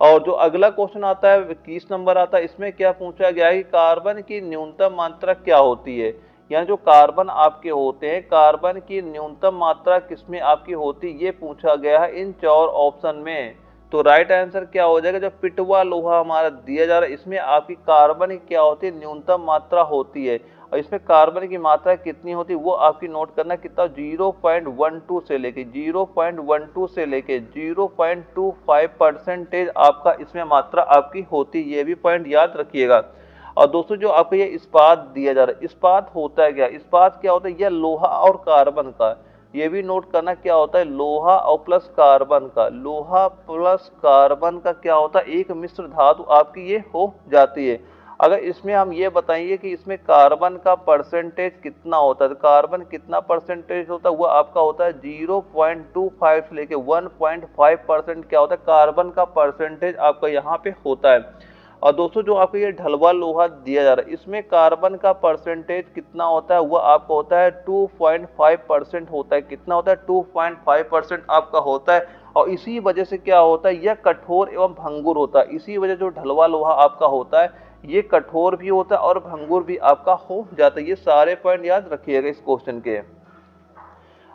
और जो अगला क्वेश्चन आता है 21 नंबर आता है, इसमें क्या पूछा गया है कि कार्बन की न्यूनतम मात्रा क्या होती है। यानी जो कार्बन आपके होते हैं, कार्बन की न्यूनतम मात्रा किसमें आपकी होती है, ये पूछा गया है इन 4 ऑप्शन में। तो राइट आंसर क्या हो जाएगा, जो पिटवा लोहा हमारा दिया जा रहा है इसमें आपकी कार्बन की क्या होती है, न्यूनतम मात्रा होती है। और इसमें कार्बन की मात्रा कितनी होती है वो आपकी नोट करना, कितना 0.12 से लेके 0.12 से लेके 0.25% आपका इसमें मात्रा आपकी होती है। ये भी पॉइंट याद रखिएगा। और दोस्तों जो आपको ये इस्पात दिया जा रहा है, इस्पात होता है क्या, इस्पात क्या होता है, यह लोहा और कार्बन का, ये भी नोट करना क्या होता है, लोहा और प्लस कार्बन का, लोहा प्लस कार्बन का क्या होता है, एक मिश्र धातु आपकी ये हो जाती है। अगर इसमें हम ये बताइए कि इसमें कार्बन का परसेंटेज कितना होता है, तो कार्बन कितना परसेंटेज होता है, वो आपका होता है 0.25 से लेके 1.5% क्या होता है, कार्बन का परसेंटेज आपका यहाँ पे होता है। और दोस्तों जो आपको ये ढलवा लोहा दिया जा रहा है इसमें कार्बन का परसेंटेज कितना होता है, वो आपका होता है 2.5% होता है। कितना होता है, 2.5% आपका होता है। और इसी वजह से क्या होता है, यह कठोर एवं भंगुर होता है। इसी वजह जो ढलवा लोहा आपका होता है ये कठोर भी होता है और भंगुर भी आपका हो जाता है। ये सारे पॉइंट याद रखिएगा इस क्वेश्चन के।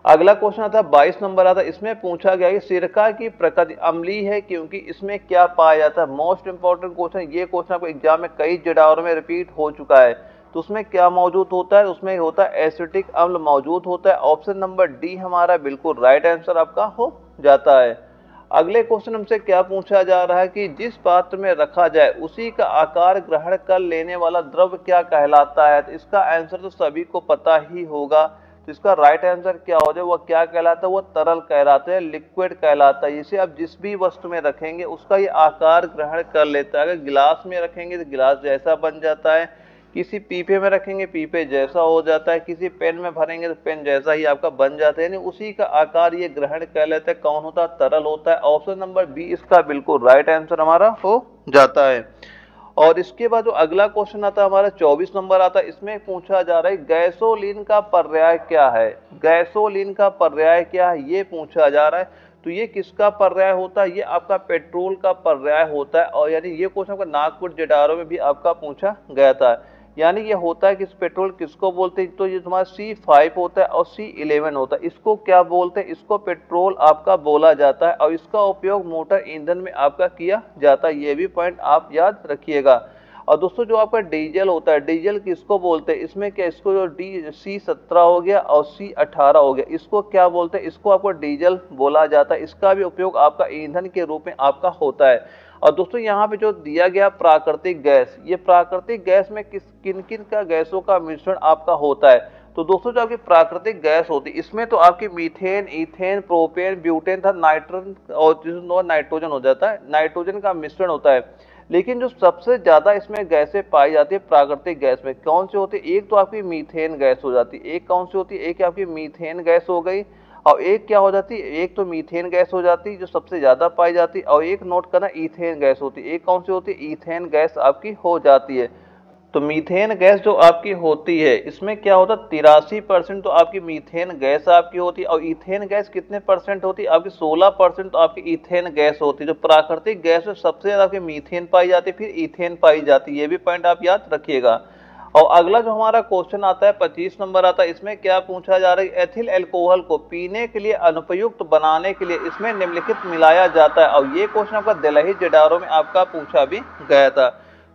अगला क्वेश्चन आता है 22 नंबर आता है। इसमें पूछा गया कि सिरका की प्रकृति अम्लीय है क्योंकि इसमें क्या पाया जाता है। मोस्ट इंपॉर्टेंट क्वेश्चन, ये क्वेश्चन आपको एग्जाम में कई जगहों में रिपीट हो चुका है। तो उसमें क्या मौजूद होता है, उसमें होता है एसिटिक अम्ल मौजूद होता है। ऑप्शन नंबर डी हमारा बिल्कुल राइट आंसर आपका हो जाता है। अगले क्वेश्चन हमसे क्या पूछा जा रहा है कि जिस पात्र में रखा जाए उसी का आकार ग्रहण कर लेने वाला द्रव्य क्या कहलाता है। तो इसका आंसर तो सभी को पता ही होगा। तो इसका राइट आंसर क्या हो जाए, वो क्या कहलाता है, वो तरल कहलाता है, लिक्विड कहलाता है। इसे आप जिस भी वस्तु में रखेंगे उसका ये आकार ग्रहण कर लेता है। अगर गिलास में रखेंगे तो गिलास जैसा बन जाता है, किसी पीपे में रखेंगे पीपे जैसा हो जाता है, किसी पेन में भरेंगे तो पेन जैसा ही आपका बन जाता है, यानी उसी का आकार ये ग्रहण कर लेता है। कौन होता है, तरल होता है। ऑप्शन नंबर बी इसका बिल्कुल राइट आंसर हमारा हो जाता है। और इसके बाद जो अगला क्वेश्चन आता है हमारा 24 नंबर आता है, इसमें पूछा जा रहा है गैसोलीन का पर्याय क्या है। गैसोलीन का पर्याय क्या है ये पूछा जा रहा है। तो ये किसका पर्याय होता है, ये आपका पेट्रोल का पर्याय होता है। और यानी ये क्वेश्चन आपका नागपुर जेडारो में भी आपका पूछा गया था। यानी ये होता है कि पेट्रोल किसको बोलते हैं, तो ये तुम्हारा C5 होता है और C11 होता है। इसको क्या बोलते हैं, इसको पेट्रोल आपका बोला जाता है और इसका उपयोग मोटर ईंधन में आपका किया जाता है। ये भी पॉइंट आप याद रखिएगा। और दोस्तों जो आपका डीजल होता है, डीजल किसको बोलते हैं, इसमें क्या, इसको जो C17 हो गया और C18 हो गया, इसको क्या बोलते हैं, इसको आपको डीजल बोला जाता है। इसका भी उपयोग आपका ईंधन के रूप में आपका होता है। और दोस्तों यहाँ पे जो दिया गया प्राकृतिक गैस, ये प्राकृतिक गैस में किन किन का गैसों का मिश्रण आपका होता है। तो दोस्तों जो आपकी प्राकृतिक गैस होती है इसमें तो आपकी मीथेन, ईथेन, प्रोपेन, ब्यूटेन था, नाइट्रोजन और नाइट्रोजन हो जाता है, नाइट्रोजन का मिश्रण होता है। लेकिन जो सबसे ज्यादा इसमें गैसें पाई जाती है प्राकृतिक गैस में, कौन सी होती है, एक तो आपकी मीथेन गैस हो जाती है, एक कौन सी होती है, एक आपकी मीथेन गैस हो गई, और एक क्या हो जाती है, एक तो मीथेन गैस हो जाती है जो सबसे ज्यादा पाई जाती है, और एक नोट करना ईथेन गैस होती है। एक कौन सी होती है, ईथेन गैस आपकी हो जाती है। तो मीथेन गैस जो आपकी होती है इसमें क्या होता है, 83% तो आपकी मीथेन गैस आपकी होती है। और ईथेन गैस कितने परसेंट होती है आपकी, 16% तो आपकी ईथेन गैस होती है। जो प्राकृतिक गैस है सबसे ज्यादा आपकी मीथेन पाई जाती है, फिर ईथेन पाई जाती है। ये भी पॉइंट आप याद रखिएगा। और अगला जो हमारा क्वेश्चन आता है 25 नंबर आता है, इसमें क्या पूछा जा रहा है, एथिल अल्कोहल को पीने के लिए अनुपयुक्त बनाने के लिए इसमें निम्नलिखित मिलाया जाता है। और ये क्वेश्चन आपका दिल्ली जेडारो में आपका पूछा भी गया था।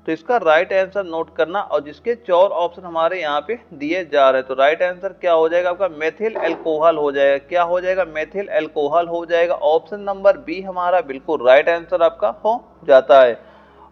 तो इसका राइट आंसर नोट करना, और जिसके 4 ऑप्शन हमारे यहाँ पे दिए जा रहे हैं। तो राइट आंसर क्या हो जाएगा आपका, मेथिल अल्कोहल हो जाएगा। क्या हो जाएगा, मेथिल अल्कोहल हो जाएगा। ऑप्शन नंबर बी हमारा बिल्कुल राइट आंसर आपका हो जाता है।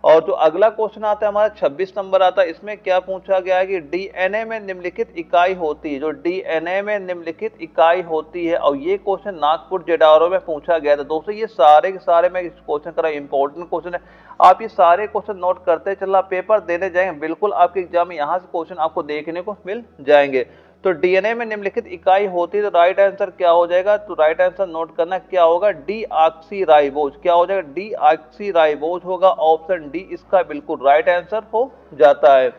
और जो अगला क्वेश्चन आता है हमारा 26 नंबर आता है, इसमें क्या पूछा गया है कि डीएनए में निम्नलिखित इकाई होती है। जो डीएनए में निम्नलिखित इकाई होती है, और ये क्वेश्चन नागपुर जेडारो में पूछा गया था। दोस्तों ये सारे के सारे मैं इस क्वेश्चन कर रहा हूं, इंपॉर्टेंट क्वेश्चन है। आप ये सारे क्वेश्चन नोट करते चलना, पेपर देने जाएंगे बिल्कुल आपके एग्जाम में यहाँ से क्वेश्चन आपको देखने को मिल जाएंगे। तो डीएनए में निम्नलिखित इकाई होती है, तो राइट आंसर क्या हो जाएगा, तो राइट आंसर नोट करना क्या होगा, डीऑक्सीराइबोज। क्या हो जाएगा, डीऑक्सीराइबोज होगा। ऑप्शन डी इसका बिल्कुल राइट आंसर हो जाता है।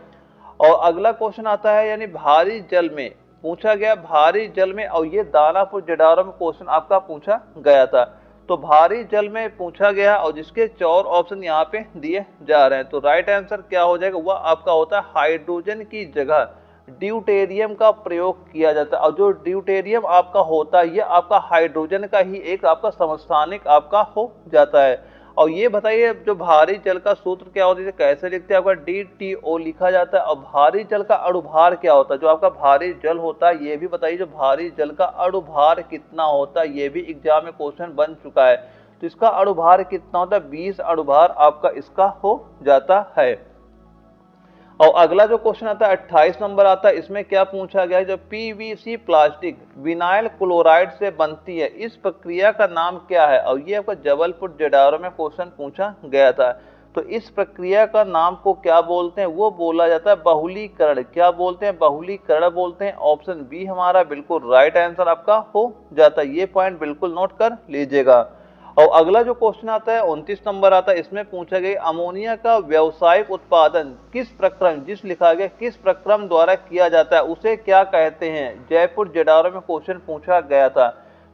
और अगला क्वेश्चन आता है, यानी भारी जल में पूछा गया, भारी जल में, और ये दानापुर जेडारो में क्वेश्चन आपका पूछा गया था। तो भारी जल में पूछा गया और जिसके 4 ऑप्शन यहाँ पे दिए जा रहे हैं। तो राइट आंसर क्या हो जाएगा, वह आपका होता है हाइड्रोजन की जगह ड्यूटेरियम का प्रयोग किया जाता है। और जो ड्यूटेरियम आपका होता है ये आपका हाइड्रोजन का ही एक आपका समस्थानिक आपका हो जाता है। और ये बताइए जो भारी जल का सूत्र क्या होता है, कैसे लिखते हैं, आपका DTO लिखा जाता है। और भारी जल का अणुभार क्या होता है, जो आपका भारी जल होता है ये भी बताइए, जो भारी जल का अणुभार कितना होता है, ये भी एग्जाम में क्वेश्चन बन चुका है। तो इसका अणुभार कितना होता है, 20 अणुभार आपका इसका हो जाता है। और अगला जो क्वेश्चन आता है 28 नंबर आता है, इसमें क्या पूछा गया है, जो PVC प्लास्टिक विनाइल क्लोराइड से बनती है, इस प्रक्रिया का नाम क्या है। और ये आपका जबलपुर जेडारो में क्वेश्चन पूछा गया था। तो इस प्रक्रिया का नाम को क्या बोलते हैं, वो बोला जाता है बहुलीकरण। क्या बोलते हैं, बहुलीकरण बोलते हैं। ऑप्शन बी हमारा बिल्कुल राइट आंसर आपका हो जाता है। ये पॉइंट बिल्कुल नोट कर लीजिएगा। और अगला जो क्वेश्चन आता है 29 नंबर आता है, इसमें पूछा गया अमोनिया का व्यावसायिक उत्पादन किस प्रक्रम, जिस लिखा गया किस प्रक्रम द्वारा किया जाता है उसे क्या कहते हैं। जयपुर जेडारो में क्वेश्चन पूछा गया था।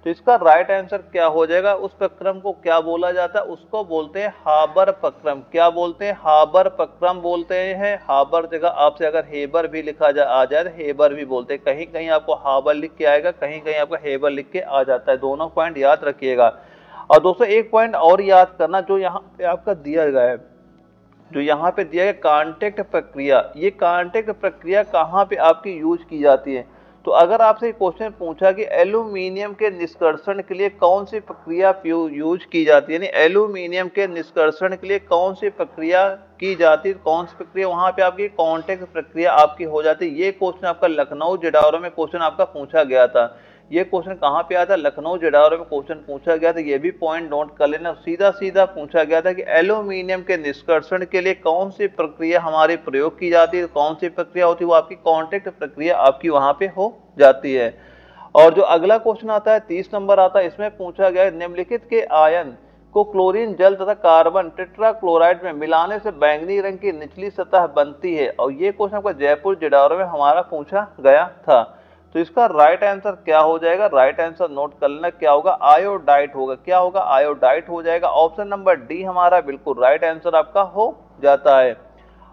तो इसका राइट आंसर क्या हो जाएगा, उस प्रक्रम को क्या बोला जाता है, उसको बोलते हैं हाबर प्रक्रम। क्या बोलते हैं, हाबर प्रक्रम बोलते हैं। हाबर जगह आपसे अगर हेबर भी लिखा आ जाए तो हेबर भी बोलते हैं। कहीं कहीं आपको हाबर लिख के आएगा, कहीं कहीं आपको हेबर लिख के आ जाता है। दोनों पॉइंट याद रखिएगा। और दोस्तों एक पॉइंट और याद करना, जो यहाँ पे आपका दिया गया है, जो यहाँ पे दिया गया कांटेक्ट प्रक्रिया, ये कांटेक्ट प्रक्रिया कहाँ पे आपकी यूज की जाती है। तो अगर आपसे क्वेश्चन पूछा कि एल्यूमिनियम के निष्कर्षण के लिए कौन सी प्रक्रिया यूज की जाती है, यानी एल्यूमिनियम के निष्कर्षण के लिए कौन सी प्रक्रिया की जाती है, कौन सी प्रक्रिया, वहां पे आपकी कांटेक्ट प्रक्रिया आपकी हो जाती है। ये क्वेश्चन आपका लखनऊ जेडारो में क्वेश्चन आपका पूछा गया था। ये क्वेश्चन कहाँ पे आया था, लखनऊ जेडारो में क्वेश्चन पूछा गया था। ये भी पॉइंट नोट कर लेना। सीधा सीधा पूछा गया था कि एल्यूमिनियम के निष्कर्षण के लिए कौन सी प्रक्रिया हमारी प्रयोग की जाती है, कौन सी प्रक्रिया होती है, वो आपकी कांटेक्ट प्रक्रिया आपकी वहां पे हो जाती है। और जो अगला क्वेश्चन आता है 30 नंबर आता है, इसमें पूछा गया निम्नलिखित के आयन को क्लोरीन जल तथा कार्बन टेट्राक्लोराइड में मिलाने से बैंगनी रंग की निचली सतह बनती है। और ये क्वेश्चन आपका जयपुर जिडारो में हमारा पूछा गया था। तो इसका राइट आंसर क्या हो जाएगा, राइट आंसर नोट कर लेना, क्या होगा, आयोडाइट होगा। क्या होगा, आयोडाइट हो जाएगा। ऑप्शन नंबर डी हमारा बिल्कुल राइट आंसर आपका हो जाता है।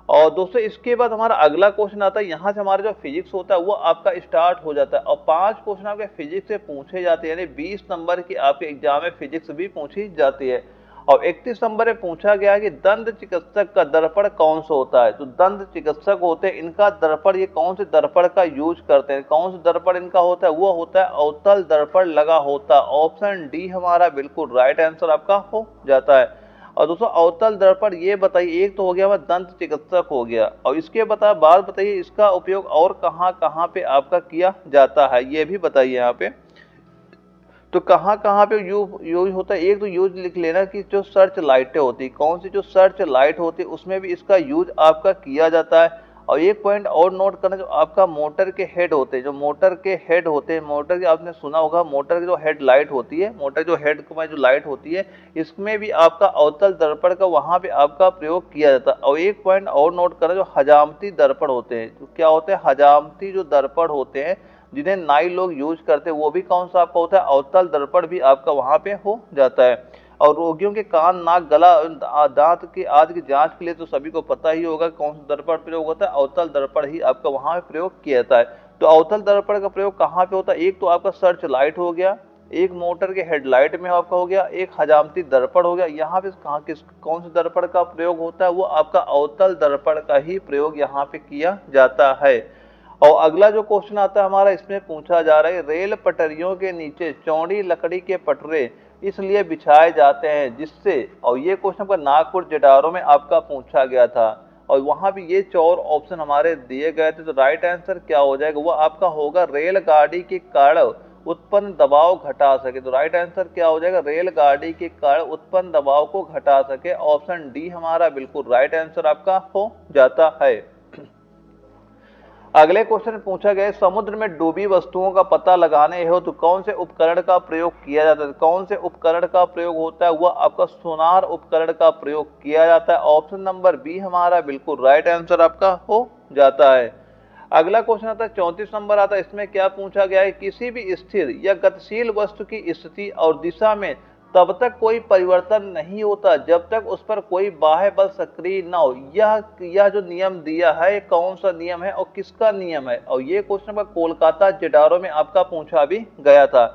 और दोस्तों इसके बाद हमारा अगला क्वेश्चन आता है, यहाँ से हमारा जो फिजिक्स होता है वो आपका स्टार्ट हो जाता है। और 5 क्वेश्चन आपके फिजिक्स से पूछे जाते हैं, यानी 20 नंबर की आपके एग्जाम में फिजिक्स भी पूछी जाती है। और 31 नंबर में पूछा गया है कि दंत चिकित्सक का दर्पण कौन सा होता है। तो दंत चिकित्सक होते हैं, इनका दर्पण, ये कौन से दर्पण का यूज करते हैं, कौन सा दर्पण इनका होता है, वो होता है अवतल दर्पण लगा होता। ऑप्शन डी हमारा बिल्कुल राइट आंसर आपका हो जाता है। और दोस्तों अवतल दर्पण ये बताइए, एक तो हो गया हमारा दंत चिकित्सक हो गया, और इसके बाद बताइए इसका उपयोग और कहाँ कहाँ पे आपका किया जाता है, ये भी बताइए यहाँ पे। तो कहाँ कहाँ पे यूज होता है, एक तो यूज लिख लेना कि जो सर्च लाइटें होती, कौन सी जो सर्च लाइट होती है उसमें भी इसका यूज आपका किया जाता है। और एक पॉइंट और नोट करना, जो आपका मोटर के हेड होते हैं, जो मोटर के हेड होते हैं, मोटर के आपने सुना होगा, मोटर की जो हेड लाइट होती है, मोटर जो हेड में जो लाइट होती है, इसमें भी आपका अवतल दर्पण का वहां पे आपका प्रयोग किया जाता है। और एक पॉइंट और नोट करना, जो हजामती दर्पण होते हैं, तो क्या होते हैं, हजामती जो दर्पण होते हैं जिन्हें नाई लोग यूज करते हैं, वो भी कौन सा आपका होता है, अवतल दर्पण भी आपका वहां पे हो जाता है। और रोगियों के कान, नाक, गला, दांत के आदि की जांच के लिए तो सभी को पता ही होगा कौन सा दर्पण प्रयोग होता है, अवतल दर्पण ही आपका वहां पे प्रयोग किया जाता है। तो अवतल दर्पण का प्रयोग कहाँ पे होता है, एक तो आपका सर्च लाइट हो गया, एक मोटर के हेडलाइट में आपका हो गया, एक हजामती दर्पण हो गया। यहाँ पे कहाँ किस कौन से दर्पण का प्रयोग होता है, वो आपका अवतल दर्पण का ही प्रयोग यहाँ पे किया जाता है। और अगला जो क्वेश्चन आता है हमारा, इसमें पूछा जा रहा है, रेल पटरियों के नीचे चौड़ी लकड़ी के पटरे इसलिए बिछाए जाते हैं जिससे, और ये क्वेश्चन आपका नागपुर जिडारो में आपका पूछा गया था, और वहां भी ये 4 ऑप्शन हमारे दिए गए थे। तो राइट आंसर क्या हो जाएगा, वो आपका होगा रेलगाड़ी के कारण उत्पन्न दबाव घटा सके। तो राइट आंसर क्या हो जाएगा, रेलगाड़ी के कारण उत्पन्न दबाव को घटा सके। ऑप्शन डी हमारा बिल्कुल राइट आंसर आपका हो जाता है। अगले क्वेश्चन में पूछा गया, समुद्र में डूबी वस्तुओं का पता लगाने हेतु तो कौन से उपकरण का प्रयोग किया जाता है, कौन से उपकरण का प्रयोग होता है, वह आपका सोनार उपकरण का प्रयोग किया जाता है। ऑप्शन नंबर बी हमारा बिल्कुल राइट आंसर आपका हो जाता है। अगला क्वेश्चन आता है 34 नंबर आता है, इसमें क्या पूछा गया है, किसी भी स्थिर या गतिशील वस्तु की स्थिति और दिशा में तब तक कोई परिवर्तन नहीं होता जब तक उस पर कोई बाह्य बल सक्रिय न हो। यह जो नियम दिया है, कौन सा नियम है और किसका नियम है, और ये क्वेश्चन का कोलकाता जिडारो में आपका पूछा भी गया था।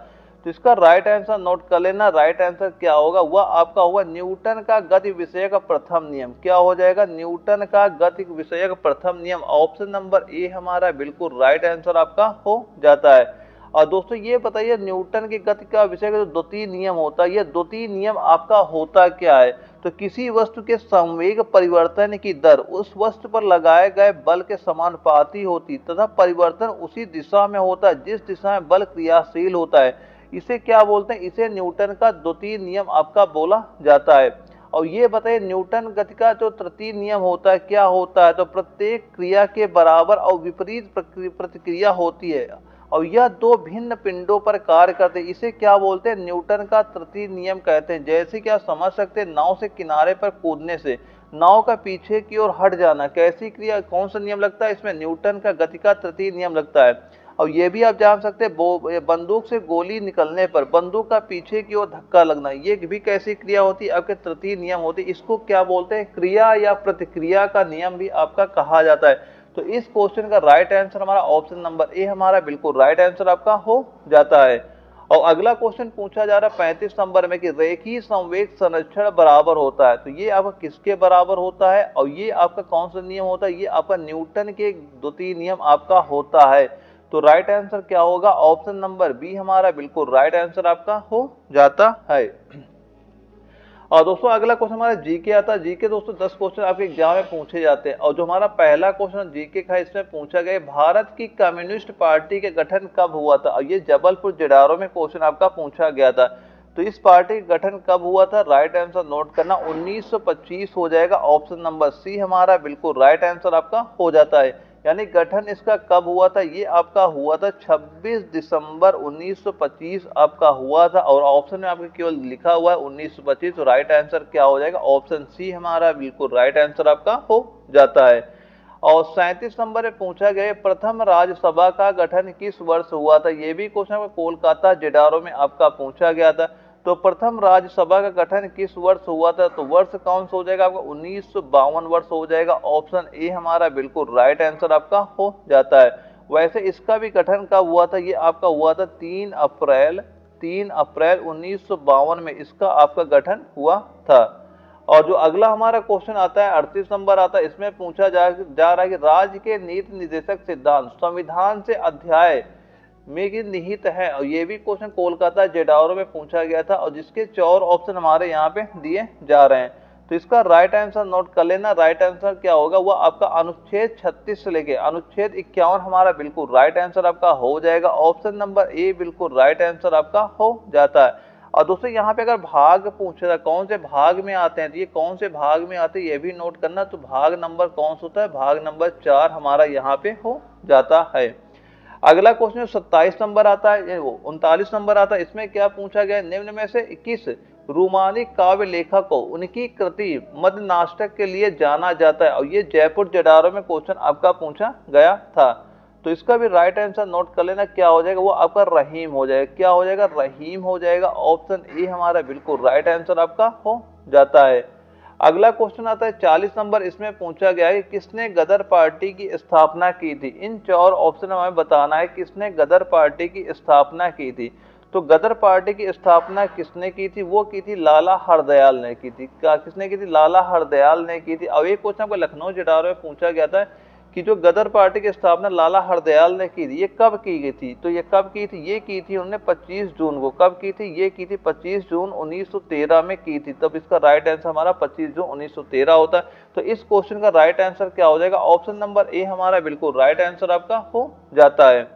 तो इसका राइट आंसर नोट कर लेना, राइट आंसर क्या होगा, वह आपका होगा न्यूटन का गति विषय का प्रथम नियम। क्या हो जाएगा, न्यूटन का गति विषय का प्रथम नियम। ऑप्शन नंबर ए हमारा बिल्कुल राइट आंसर आपका हो जाता है। और दोस्तों ये बताइए, न्यूटन की गति का विषय का जो द्वितीय नियम होता है, ये द्वितीय नियम आपका होता क्या है। तो किसी वस्तु के संवेग परिवर्तन की दर उस वस्तु पर लगाए गए बल के समानुपाती होती तथा परिवर्तन उसी दिशा में होता है जिस दिशा में बल क्रियाशील होता है। इसे क्या बोलते हैं, इसे न्यूटन का द्वितीय नियम आपका बोला जाता है। और ये बताइए, न्यूटन गति का जो तृतीय नियम होता है क्या होता है, तो प्रत्येक क्रिया के बराबर और विपरीत प्रतिक्रिया होती है, और यह 2 भिन्न पिंडों पर कार्य करते हैं। इसे क्या बोलते हैं, न्यूटन का तृतीय नियम कहते हैं। जैसे कि आप समझ सकते हैं, नाव से किनारे पर कूदने से नाव का पीछे की ओर हट जाना, कैसी क्रिया, कौन सा नियम लगता है इसमें, न्यूटन का गति का तृतीय नियम लगता है। और ये भी आप जान सकते हैं, बंदूक से गोली निकलने पर बंदूक का पीछे की ओर धक्का लगना, ये भी कैसी क्रिया होती है, आपके तृतीय नियम होती है। इसको क्या बोलते हैं, क्रिया या प्रतिक्रिया का नियम भी आपका कहा जाता है। तो इस क्वेश्चन का राइट आंसर हमारा ऑप्शन नंबर ए हमारा बिल्कुल राइट आंसर आपका हो जाता है। और अगला क्वेश्चन पूछा जा रहा है 35 नंबर में कि रेखीय संवेग संरक्षण बराबर होता है। तो ये आपका किसके बराबर होता है, और ये आपका कौन सा नियम होता है, ये आपका न्यूटन के द्वितीय नियम आपका होता है। तो राइट आंसर क्या होगा, ऑप्शन नंबर बी हमारा बिल्कुल राइट आंसर आपका हो जाता है। और दोस्तों अगला क्वेश्चन हमारा जीके आता है। जीके दोस्तों 10 क्वेश्चन आपके एग्जाम में पूछे जाते हैं, और जो हमारा पहला क्वेश्चन जीके का इसमें पूछा गया, भारत की कम्युनिस्ट पार्टी के गठन कब हुआ था, और ये जबलपुर जिडारो में क्वेश्चन आपका पूछा गया था। तो इस पार्टी का गठन कब हुआ था, राइट आंसर नोट करना 1925 हो जाएगा। ऑप्शन नंबर सी हमारा बिल्कुल राइट आंसर आपका हो जाता है। यानी गठन इसका कब हुआ था, ये आपका हुआ था 26 दिसंबर 1925 आपका हुआ था। और ऑप्शन में आपके केवल लिखा हुआ है 1925, तो राइट आंसर क्या हो जाएगा, ऑप्शन सी हमारा बिल्कुल राइट आंसर आपका हो जाता है। और 37 नंबर में पूछा गया प्रथम राज्यसभा का गठन किस वर्ष हुआ था, ये भी क्वेश्चन कोलकाता जेडारो में आपका पूछा गया था। तो प्रथम राज्यसभा का गठन किस वर्ष हुआ था, तो वर्ष कौन सा हो जाएगा आपका 1952 वर्ष हो जाएगा। ऑप्शन ए हमारा बिल्कुल राइट आंसर आपका हो जाता है। वैसे इसका भी गठन कब हुआ था, ये आपका हुआ था 3 अप्रैल 1952 में इसका आपका गठन हुआ था। और जो अगला हमारा क्वेश्चन आता है 38 नंबर आता है, इसमें पूछा जा रहा है कि राज्य के नीति निर्देशक सिद्धांत संविधान से अध्याय में निहित है। और ये भी क्वेश्चन कोलकाता जेडारो में पूछा गया था, और जिसके 4 ऑप्शन हमारे यहाँ पे दिए जा रहे हैं। तो इसका राइट आंसर नोट कर लेना, राइट आंसर क्या होगा, वो आपका अनुच्छेद 36 से लेके अनुच्छेद 51 हमारा बिल्कुल राइट आंसर आपका हो जाएगा। ऑप्शन नंबर ए बिल्कुल राइट आंसर आपका हो जाता है। और दोस्तों यहाँ पे अगर भाग पूछ रहा कौन से भाग में आते हैं, तो ये कौन से भाग में आते हैं ये भी नोट करना। तो भाग नंबर कौन सा होता है, भाग नंबर 4 हमारा यहाँ पे हो जाता है। अगला क्वेश्चन 27 नंबर आता है, 39 नंबर आता है, इसमें क्या पूछा गया, निम्न में से किस रूमानी काव्य लेखक को उनकी कृति मध्यनाटक के लिए जाना जाता है। और ये जयपुर जेडारो में क्वेश्चन आपका पूछा गया था। तो इसका भी राइट आंसर नोट कर लेना, क्या हो जाएगा, वो आपका रहीम हो जाएगा। क्या हो जाएगा, रहीम हो जाएगा। ऑप्शन ए हमारा बिल्कुल राइट आंसर आपका हो जाता है। अगला क्वेश्चन आता है 40 नंबर, इसमें पूछा गया है कि किसने गदर पार्टी की स्थापना की थी। इन 4 ऑप्शन में हमें बताना है किसने गदर पार्टी की स्थापना की थी। तो गदर पार्टी की स्थापना किसने की थी, वो की थी लाला हरदयाल ने की थी। क्या किसने की थी, लाला हरदयाल ने की थी। अब एक क्वेश्चन आपको लखनऊ जेडारो में पूछा गया था कि जो गदर पार्टी की स्थापना लाला हरदयाल ने की थी, ये कब की गई थी। तो ये कब की थी, ये की थी उन्होंने 25 जून को। कब की थी, ये की थी 25 जून 1913 में की थी। तब इसका राइट आंसर हमारा 25 जून 1913 होता है। तो इस क्वेश्चन का राइट आंसर क्या हो जाएगा, ऑप्शन नंबर ए हमारा बिल्कुल राइट आंसर आपका हो जाता है।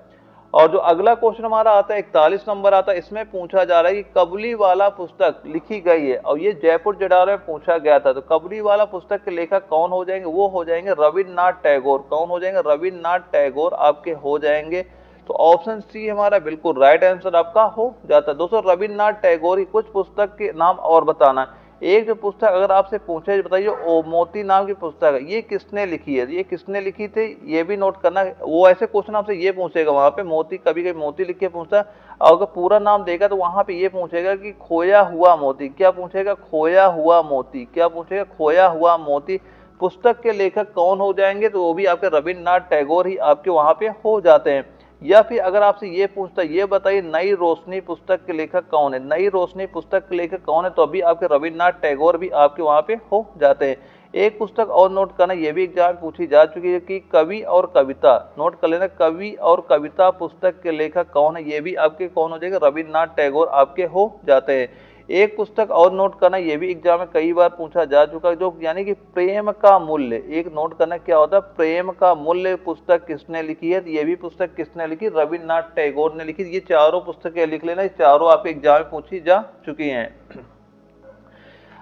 और जो अगला क्वेश्चन हमारा आता है 41 नंबर आता है, इसमें पूछा जा रहा है कि कबूलीवाला पुस्तक लिखी गई है, और ये जयपुर जेडारो में पूछा गया था। तो कबूलीवाला पुस्तक के लेखक कौन हो जाएंगे, वो हो जाएंगे रविन्द्रनाथ टैगोर। कौन हो जाएंगे, रविन्द्रनाथ टैगोर आपके हो जाएंगे। तो ऑप्शन सी हमारा बिल्कुल राइट आंसर आपका हो जाता है। दोस्तों रविन्द्रनाथ टैगोर की कुछ पुस्तक के नाम और बताना है। एक जो पुस्तक अगर आपसे पूछे बताइए, ओ मोती नाम की पुस्तक है, ये किसने लिखी है, ये किसने लिखी थी, ये भी नोट करना। वो ऐसे क्वेश्चन आपसे ये पूछेगा वहां पे मोती, कभी कभी मोती लिख के पूछता है। और अगर पूरा नाम देगा तो वहां पे ये पूछेगा कि खोया हुआ मोती। क्या पूछेगा, खोया हुआ मोती। क्या पूछेगा, खोया हुआ मोती। पुस्तक के लेखक कौन हो जाएंगे, तो वो भी आपके रविन्द्रनाथ टैगोर ही आपके वहां पे हो जाते हैं। या फिर अगर आपसे ये पूछता है, ये बताइए नई रोशनी पुस्तक के लेखक कौन है, नई रोशनी पुस्तक के लेखक कौन है, तो अभी आपके रविन्द्रनाथ टैगोर भी आपके वहां पे हो जाते हैं। एक पुस्तक और नोट करना, ये भी एग्जाम पूछी जा चुकी है कि कवि और कविता। नोट कर लेना, कवि और कविता पुस्तक के लेखक कौन है, ये भी आपके कौन हो जाएगा, रविन्द्रनाथ टैगोर आपके हो जाते हैं। एक पुस्तक और नोट करना, ये भी एग्जाम में कई बार पूछा जा चुका है, जो यानी कि प्रेम का मूल्य। एक नोट करना, क्या होता है, प्रेम का मूल्य पुस्तक किसने लिखी है, ये भी पुस्तक किसने लिखी, रविन्द्रनाथ टैगोर ने लिखी। ये चारों पुस्तकें लिख लेना, ये चारों आपके एग्जाम में पूछी जा चुकी हैं।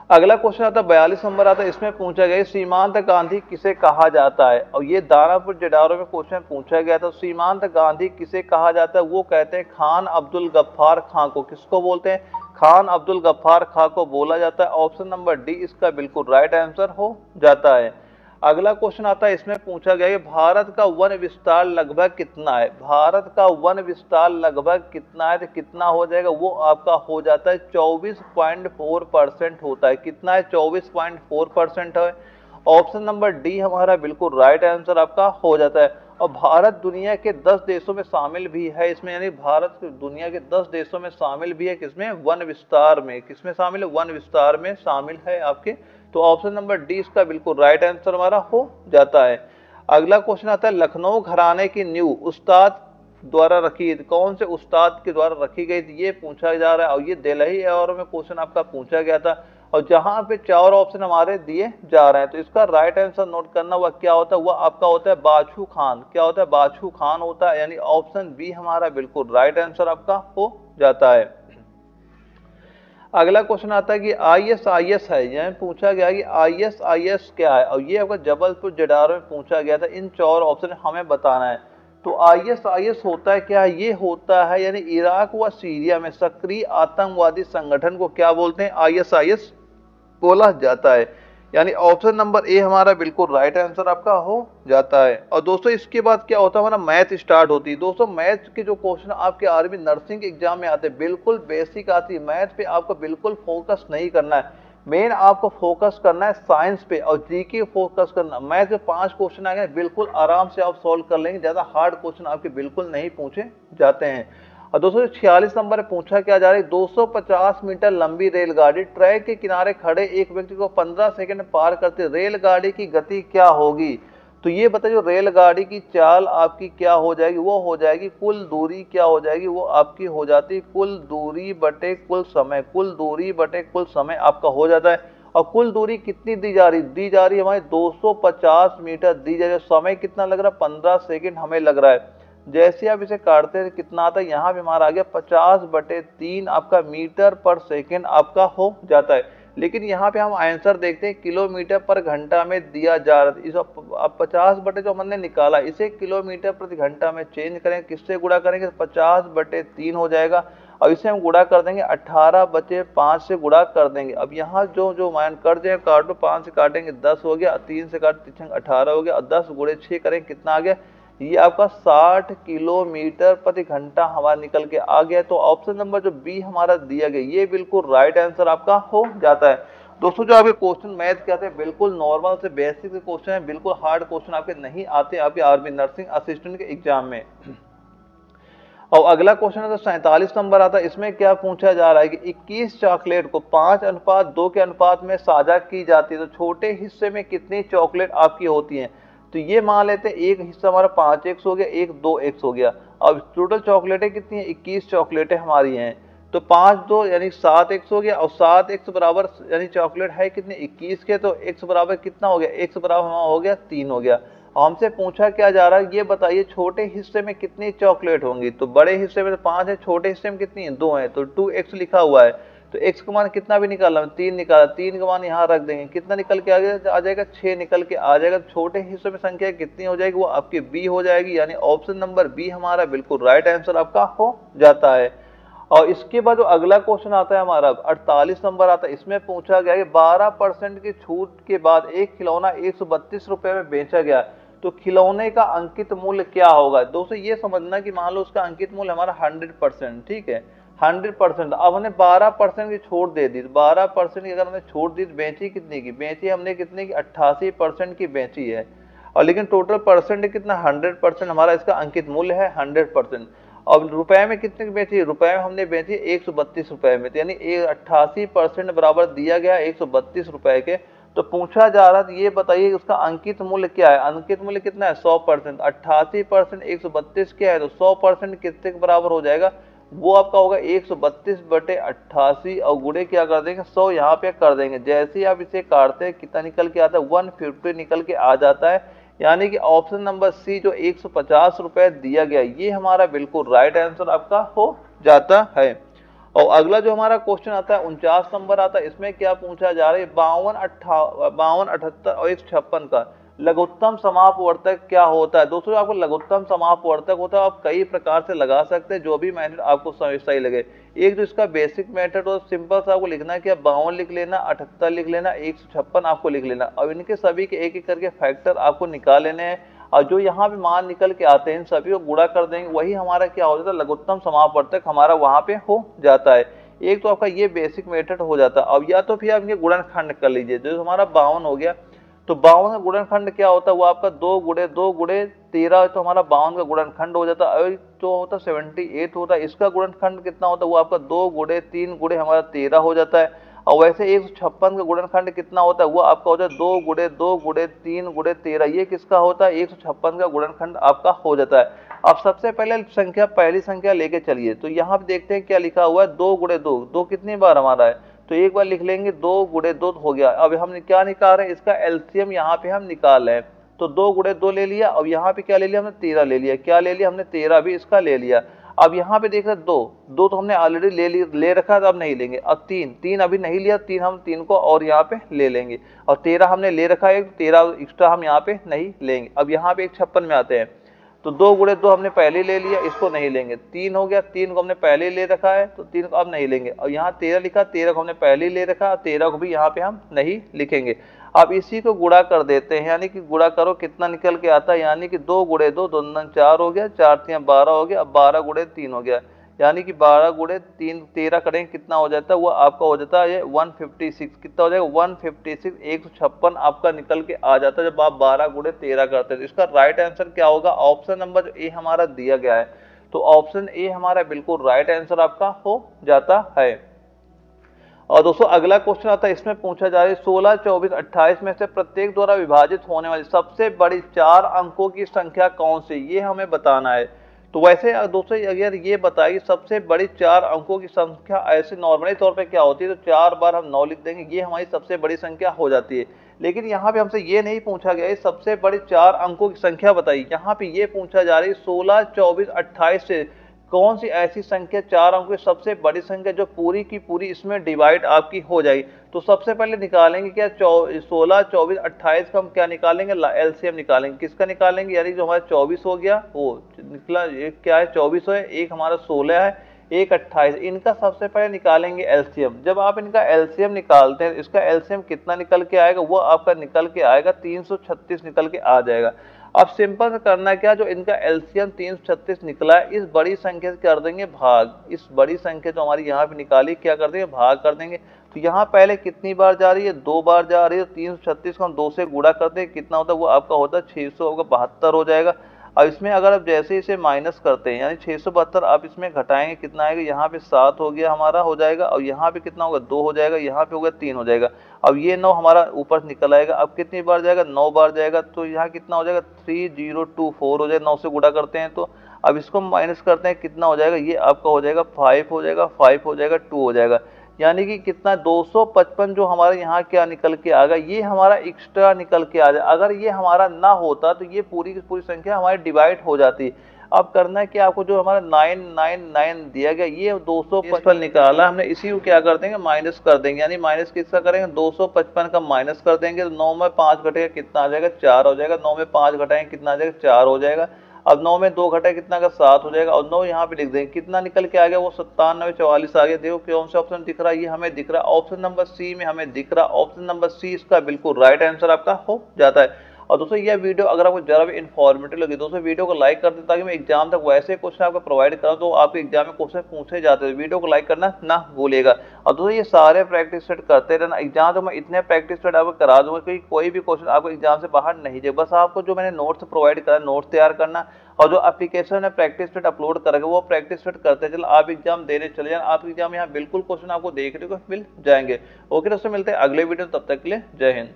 अगला क्वेश्चन आता है 42 नंबर आता है, इसमें पूछा गया सीमांत गांधी किसे कहा जाता है। और ये दानापुर जेडारो में क्वेश्चन पूछा गया था, सीमांत गांधी किसे कहा जाता है, वो कहते हैं खान अब्दुल गफ्फार खां को। किसको बोलते हैं, खान अब्दुल गफ्फार खां को बोला जाता है। ऑप्शन नंबर डी इसका बिल्कुल राइट आंसर हो जाता है। अगला क्वेश्चन आता है, इसमें पूछा गया है भारत का वन विस्तार लगभग कितना है। भारत का वन विस्तार लगभग कितना है, तो कितना हो जाएगा, वो आपका हो जाता है 24.4% होता है। कितना है, 24.4% है। ऑप्शन नंबर डी हमारा बिल्कुल राइट आंसर आपका हो जाता है। और भारत दुनिया के 10 देशों में शामिल भी है इसमें, यानी भारत दुनिया के 10 देशों में शामिल भी है किसमें, वन विस्तार में। किसमें शामिल है, वन विस्तार में शामिल है आपके। तो ऑप्शन नंबर डी इसका बिल्कुल राइट आंसर हमारा हो जाता है। अगला क्वेश्चन आता है, लखनऊ घराने की नींव उस्ताद द्वारा रखी, कौन से उस्ताद के द्वारा रखी गई थी, ये पूछा जा रहा है। और ये दिल्ली और में क्वेश्चन आपका पूछा गया था, और जहां पे 4 ऑप्शन हमारे दिए जा रहे हैं। तो इसका राइट आंसर नोट करना, वह क्या होता है, वह आपका होता है बाछू खान। क्या होता है, बाछू खान होता है, यानी ऑप्शन बी हमारा बिल्कुल राइट आंसर आपका हो जाता है। अगला क्वेश्चन आता है कि ISIS है, यहाँ पूछा गया कि ISIS क्या है, और ये आपका जबलपुर जडार में पूछा गया था। इन 4 ऑप्शन हमें बताना है। तो ISIS होता है क्या? ये होता है यानी इराक व सीरिया में सक्रिय आतंकवादी संगठन को क्या बोलते हैं? ISIS बोला जाता है। यानी ऑप्शन नंबर ए हमारा बिल्कुल राइट आंसर आपका हो जाता है। और दोस्तों इसके बाद क्या होता है, हमारा मैथ स्टार्ट होती है। दोस्तों मैथ के जो क्वेश्चन आपके आर्मी नर्सिंग एग्जाम में आते हैं बिल्कुल बेसिक आती है। मैथ पे आपको बिल्कुल फोकस नहीं करना है, मेन आपको फोकस करना है साइंस पे और जीके फोकस करना। मैथ के 5 क्वेश्चन आ गए, बिल्कुल आराम से आप सॉल्व कर लेंगे, ज्यादा हार्ड क्वेश्चन आपके बिल्कुल नहीं पूछे जाते हैं। और दोस्तों 46 नंबर पे पूछा क्या जा रहा है, 250 मीटर लंबी रेलगाड़ी ट्रैक के किनारे खड़े एक व्यक्ति को 15 सेकंड पार करते रेलगाड़ी की गति क्या होगी? तो ये बताइए जो रेलगाड़ी की चाल आपकी क्या हो जाएगी, वो हो जाएगी कुल दूरी क्या हो जाएगी, वो आपकी हो जाती कुल दूरी बटे कुल समय। कुल दूरी बटे कुल समय आपका हो जाता है। और कुल दूरी कितनी दी जा रही हमारी 250 मीटर दी जा रही है। समय कितना लग रहा है? 15 सेकंड हमें लग रहा है। जैसे आप इसे काटते हैं कितना आता है, यहाँ भी हमारा आ गया 50/3 आपका मीटर पर सेकंड आपका हो जाता है। लेकिन यहाँ पे हम आंसर देखते हैं किलोमीटर पर घंटा में दिया जा रहा है। इस 50 बटे जो हमने निकाला इसे किलोमीटर प्रति घंटा में चेंज करेंगे, किससे गुणा करेंगे? 50/3 हो जाएगा। अब इसे हम गुणा कर देंगे 18/5 से गुणा कर देंगे। अब यहाँ जो जो मान कर देंगे काटो, 5 से काटेंगे 10 हो गया, 3 से काटे 18 हो गया, और 10 × 6 करेंगे कितना आ गया? ये आपका 60 किलोमीटर प्रति घंटा हमारा निकल के आ गया। तो ऑप्शन नंबर जो बी हमारा दिया गया ये बिल्कुल राइट आंसर आपका हो जाता है। दोस्तों जो आपके क्वेश्चन मैथ के आते हैं बिल्कुल नॉर्मल से बेसिक के क्वेश्चन है, बिल्कुल हार्ड क्वेश्चन आपके नहीं आते आपके आर्मी नर्सिंग असिस्टेंट के एग्जाम में। और अगला क्वेश्चन है तो 47 नंबर आता है। इसमें क्या पूछा जा रहा है कि 21 चॉकलेट को 5:2 के अनुपात में साझा की जाती है तो छोटे हिस्से में कितनी चॉकलेट आपकी होती है? तो ये मान लेते हैं एक हिस्सा हमारा 5x हो गया, एक 2x हो गया। अब टोटल चॉकलेटें कितनी है? 21 चॉकलेटें हमारी हैं। तो 5×2 यानी 7x हो गया, और 7x बराबर यानी चॉकलेट है कितने? 21 के, तो x बराबर कितना हो गया? x बराबर हमारा हो गया 3 हो गया। हमसे पूछा क्या जा रहा है, ये बताइए छोटे हिस्से में कितनी चॉकलेट होंगी? तो बड़े हिस्से में तो 5 है, छोटे हिस्से में कितनी है? 2 है, तो 2x लिखा हुआ है। तो x का मान कितना भी निकाला, 3 निकाला, 3 का मान यहाँ रख देंगे, कितना निकल के आ जाएगा? 6 निकल के आ जाएगा। छोटे हिस्से में संख्या कितनी हो जाएगी? वो आपकी बी हो जाएगी। यानी ऑप्शन नंबर बी हमारा बिल्कुल राइट आंसर आपका हो जाता है। और इसके बाद जो अगला क्वेश्चन आता है हमारा 48 नंबर आता है। इसमें पूछा गया कि 12% की छूट के बाद एक खिलौना 132 रुपए में बेचा गया, तो खिलौने का अंकित मूल्य क्या होगा? दोस्तों ये समझना कि मान लो उसका अंकित मूल्य हमारा 100%, ठीक है, 100%। अब हमने 12% की छूट दे दी, 12% की अगर हमने छूट दी तो बेची कितने की? बेची हमने कितने की? 88% की बेची है। और लेकिन टोटल परसेंट कितना? 100% हमारा इसका अंकित मूल्य है 100%। अब रुपए में कितने की बेची? रुपए में हमने बेची 132 रुपए में, तो यानी 88% बराबर दिया गया 132 रुपए के। तो पूछा जा रहा है ये बताइए उसका अंकित मूल्य क्या है? अंकित मूल्य कितना है? 100%। 88% 132 क्या है? तो 100% कितने के बराबर हो जाएगा? वो आपका होगा 132/88, और गुणे क्या कर देंगे? 100 यहाँ पे कर देंगे। जैसे ही आप इसे काटते हैं कितना निकल के आता है? 150 निकल के आ जाता है। यानी कि ऑप्शन नंबर सी जो 150 रुपए दिया गया ये हमारा बिल्कुल राइट आंसर आपका हो जाता है। और अगला जो हमारा क्वेश्चन आता है 49 नंबर आता है। इसमें क्या पूछा जा रहा है? 52, 78 और 156 का लघुत्तम समापवर्तक क्या होता है? दोस्तों आपको लघुत्तम समापवर्तक होता है, आप कई प्रकार से लगा सकते हैं, जो भी मेथड आपको सही लगे। एक जो इसका बेसिक मेथड हो सिंपल सा आपको लिखना है कि 52 लिख लेना, 78 लिख लेना, 156 आपको लिख लेना। अब इनके सभी के एक एक करके फैक्टर आपको निकाल लेने हैं, और जो यहाँ पे मान निकल के आते हैं सभी को गुणा कर देंगे, वही हमारा क्या हो जाता है? लघुत्तम समापवर्तक हमारा वहां पे हो जाता है। एक तो आपका ये बेसिक मेथड हो जाता है। अब या तो फिर आप इनके गुणनखंड कर लीजिए। जो हमारा 52 हो गया, तो 52 का गुणनखंड क्या होता है? वो आपका 2×2×13, तो हमारा 52 का गुणनखंड हो जाता है। जो होता है 78 होता है, इसका गुणनखंड कितना होता है? वो आपका 2×3 हमारा 13 हो जाता है। और वैसे 156 का गुणनखंड कितना होता है? वो आपका होता है 2×2×3×13। ये किसका होता है? 156 का गुणनखंड आपका हो जाता है। अब सबसे पहले पहली संख्या लेके चलिए, तो यहाँ पे देखते हैं क्या लिखा हुआ है? 2×2, 2 कितनी बार हमारा है? तो एक बार लिख लेंगे, 2×2 हो गया। अब हम क्या निकाल रहे हैं? इसका एलसीएम यहाँ पे हम निकाल रहे हैं। तो 2×2 ले लिया। अब यहाँ पे क्या ले लिया हमने? 13 ले लिया। क्या ले लिया हमने? 13 भी इसका ले लिया। अब यहाँ पे देख रहे दो, दो तो हमने ऑलरेडी ले रखा है, तो अब नहीं लेंगे। अब तीन, तीन अभी नहीं लिया, तीन हम तीन को और यहाँ पे ले लेंगे। और 13 हमने ले रखा है, 13 एक्स्ट्रा हम यहाँ पे नहीं लेंगे। अब यहाँ पे एक 56 में आते हैं, तो 2 गुणे 2 हमने पहले ले लिया, इसको नहीं लेंगे। 3 हो गया, 3 को हमने पहले ले रखा है, तो 3 को अब नहीं लेंगे। और यहाँ 13 लिखा, 13 को हमने पहले ले रखा, 13 को भी यहाँ पे हम नहीं लिखेंगे। अब इसी को गुणा कर देते हैं, यानी कि गुणा करो कितना निकल के आता है, यानी कि 2 गुणे 2, 2 दूनी 4 हो गया, 4 तिया 12 हो गया। अब 12 गुणे 3 हो गया, यानी कि 12 गुणे 3 13 करेंगे कितना हो जाता है, वो आपका हो जाता है ये 156। कितना हो जाएगा 156, 156 आपका निकल के आ जाता है जब आप 12 गुणे 13 करते हैं। तो इसका राइट आंसर क्या होगा, ऑप्शन नंबर ए हमारा दिया गया है। तो ऑप्शन ए हमारा बिल्कुल राइट आंसर आपका हो जाता है। और दोस्तों अगला क्वेश्चन आता है, इसमें पूछा जा रहा है 16, 24, 28 में से प्रत्येक द्वारा विभाजित होने वाली सबसे बड़ी 4 अंकों की संख्या कौन सी, ये हमें बताना है। तो वैसे दोस्तों अगर ये बताइए सबसे बड़ी 4 अंकों की संख्या ऐसे नॉर्मली तौर पे क्या होती है, तो 4 बार हम 9 लिख देंगे, ये हमारी सबसे बड़ी संख्या हो जाती है। लेकिन यहाँ पे हमसे ये नहीं पूछा गया है सबसे बड़ी 4 अंकों की संख्या बताइए, यहाँ पे ये पूछा जा रही है 16, 24, 28 से कौन सी ऐसी संख्या 4 अंकों की सबसे बड़ी संख्या जो पूरी की पूरी इसमें डिवाइड आपकी हो जाएगी। तो सबसे पहले निकालेंगे क्या 16, 24, 28 का हम क्या निकालेंगे, एलसीएम निकालेंगे। किसका निकालेंगे, यानी जो हमारा 24 हो गया वो निकला, एक क्या है 24 है, एक हमारा 16 है, एक 28, इनका सबसे पहले निकालेंगे एलसीएम। जब आप इनका एलसीएम निकालते हैं, इसका एलसीएम कितना निकल के आएगा, वो आपका निकल के आएगा 336 निकल के आ जाएगा। अब सिंपल से करना क्या, जो इनका एलसीएम 336 निकला है, इस बड़ी संख्या से कर देंगे भाग। इस बड़ी संख्या जो हमारी यहाँ पे निकाली क्या कर देंगे, भाग कर देंगे। तो यहाँ पहले कितनी बार जा रही है, 2 बार जा रही है। 336 को हम 2 से गुणा करते हैं, कितना होता है वो आपका होता है 672 हो जाएगा। अब इसमें अगर आप जैसे इसे माइनस करते हैं, यानी 672 आप इसमें घटाएंगे, कितना आएगा, यहाँ पे 7 हो गया हमारा हो जाएगा, और यहाँ पे कितना होगा 2 हो जाएगा, यहाँ पे होगा 3 हो जाएगा। अब ये 9 हमारा ऊपर निकल आएगा। अब कितनी बार जाएगा, 9 बार जाएगा, तो यहाँ कितना हो जाएगा 3024 हो जाएगा, 9 से गुणा करते हैं तो। अब इसको माइनस करते हैं, कितना हो जाएगा, ये आपका हो जाएगा 5 हो जाएगा, 5 हो जाएगा, 2 हो जाएगा। यानी कि कितना 255 जो हमारे यहाँ क्या निकल के आ गया, ये हमारा एक्स्ट्रा निकल के आ जाए। अगर ये हमारा ना होता तो ये पूरी की पूरी संख्या हमारी डिवाइड हो जाती। अब करना है कि आपको जो हमारा 999 दिया गया, ये 255 निकाला हमने, इसी को क्या कर देंगे माइनस कर देंगे। यानी माइनस किसका करेंगे, 255 का माइनस कर देंगे, तो 9 में 5 घटेगा कितना आ जाएगा, 4 हो जाएगा। 9 में 5 घटाएंगे कितना आ जाएगा, 4 हो जाएगा। अब 9 में 2 घटा कितना का 7 हो जाएगा, और 9 यहाँ पे लिख देंगे, कितना निकल के आ गया, वो 9744 आ गया। देखो कौन सा ऑप्शन दिख रहा है, ये हमें दिख रहा है ऑप्शन नंबर सी में हमें दिख रहा है। ऑप्शन नंबर सी इसका बिल्कुल राइट आंसर आपका हो जाता है। और दोस्तों यह वीडियो अगर आपको जरा भी इन्फॉर्मेटिव लगी, दोस्तों वीडियो को लाइक कर दें, ताकि मैं एग्जाम तक वैसे क्वेश्चन आपको प्रोवाइड कराऊं तो आपके एग्जाम में क्वेश्चन पूछे जाते हैं। वीडियो को लाइक करना ना भूलिएगा। और दोस्तों ये सारे प्रैक्टिस सेट करते रहना, एग्जाम तो मैं इतने प्रैक्टिस सेट आपको करा दूंगा कि कोई भी क्वेश्चन आपको एग्जाम से बाहर नहीं जाए। बस आपको जो मैंने नोट्स प्रोवाइड करा, नोट्स तैयार करना, और जो एप्लीकेशन है प्रैक्टिस सेट अपलोड करेंगे वो प्रैक्टिस सेट करते चल आप एग्जाम देने चले जाए। आप एग्जाम यहाँ बिल्कुल क्वेश्चन आपको देखने को मिल जाएंगे। ओके दोस्तों, मिलते हैं अगले वीडियो, तब तक के लिए जय हिंद।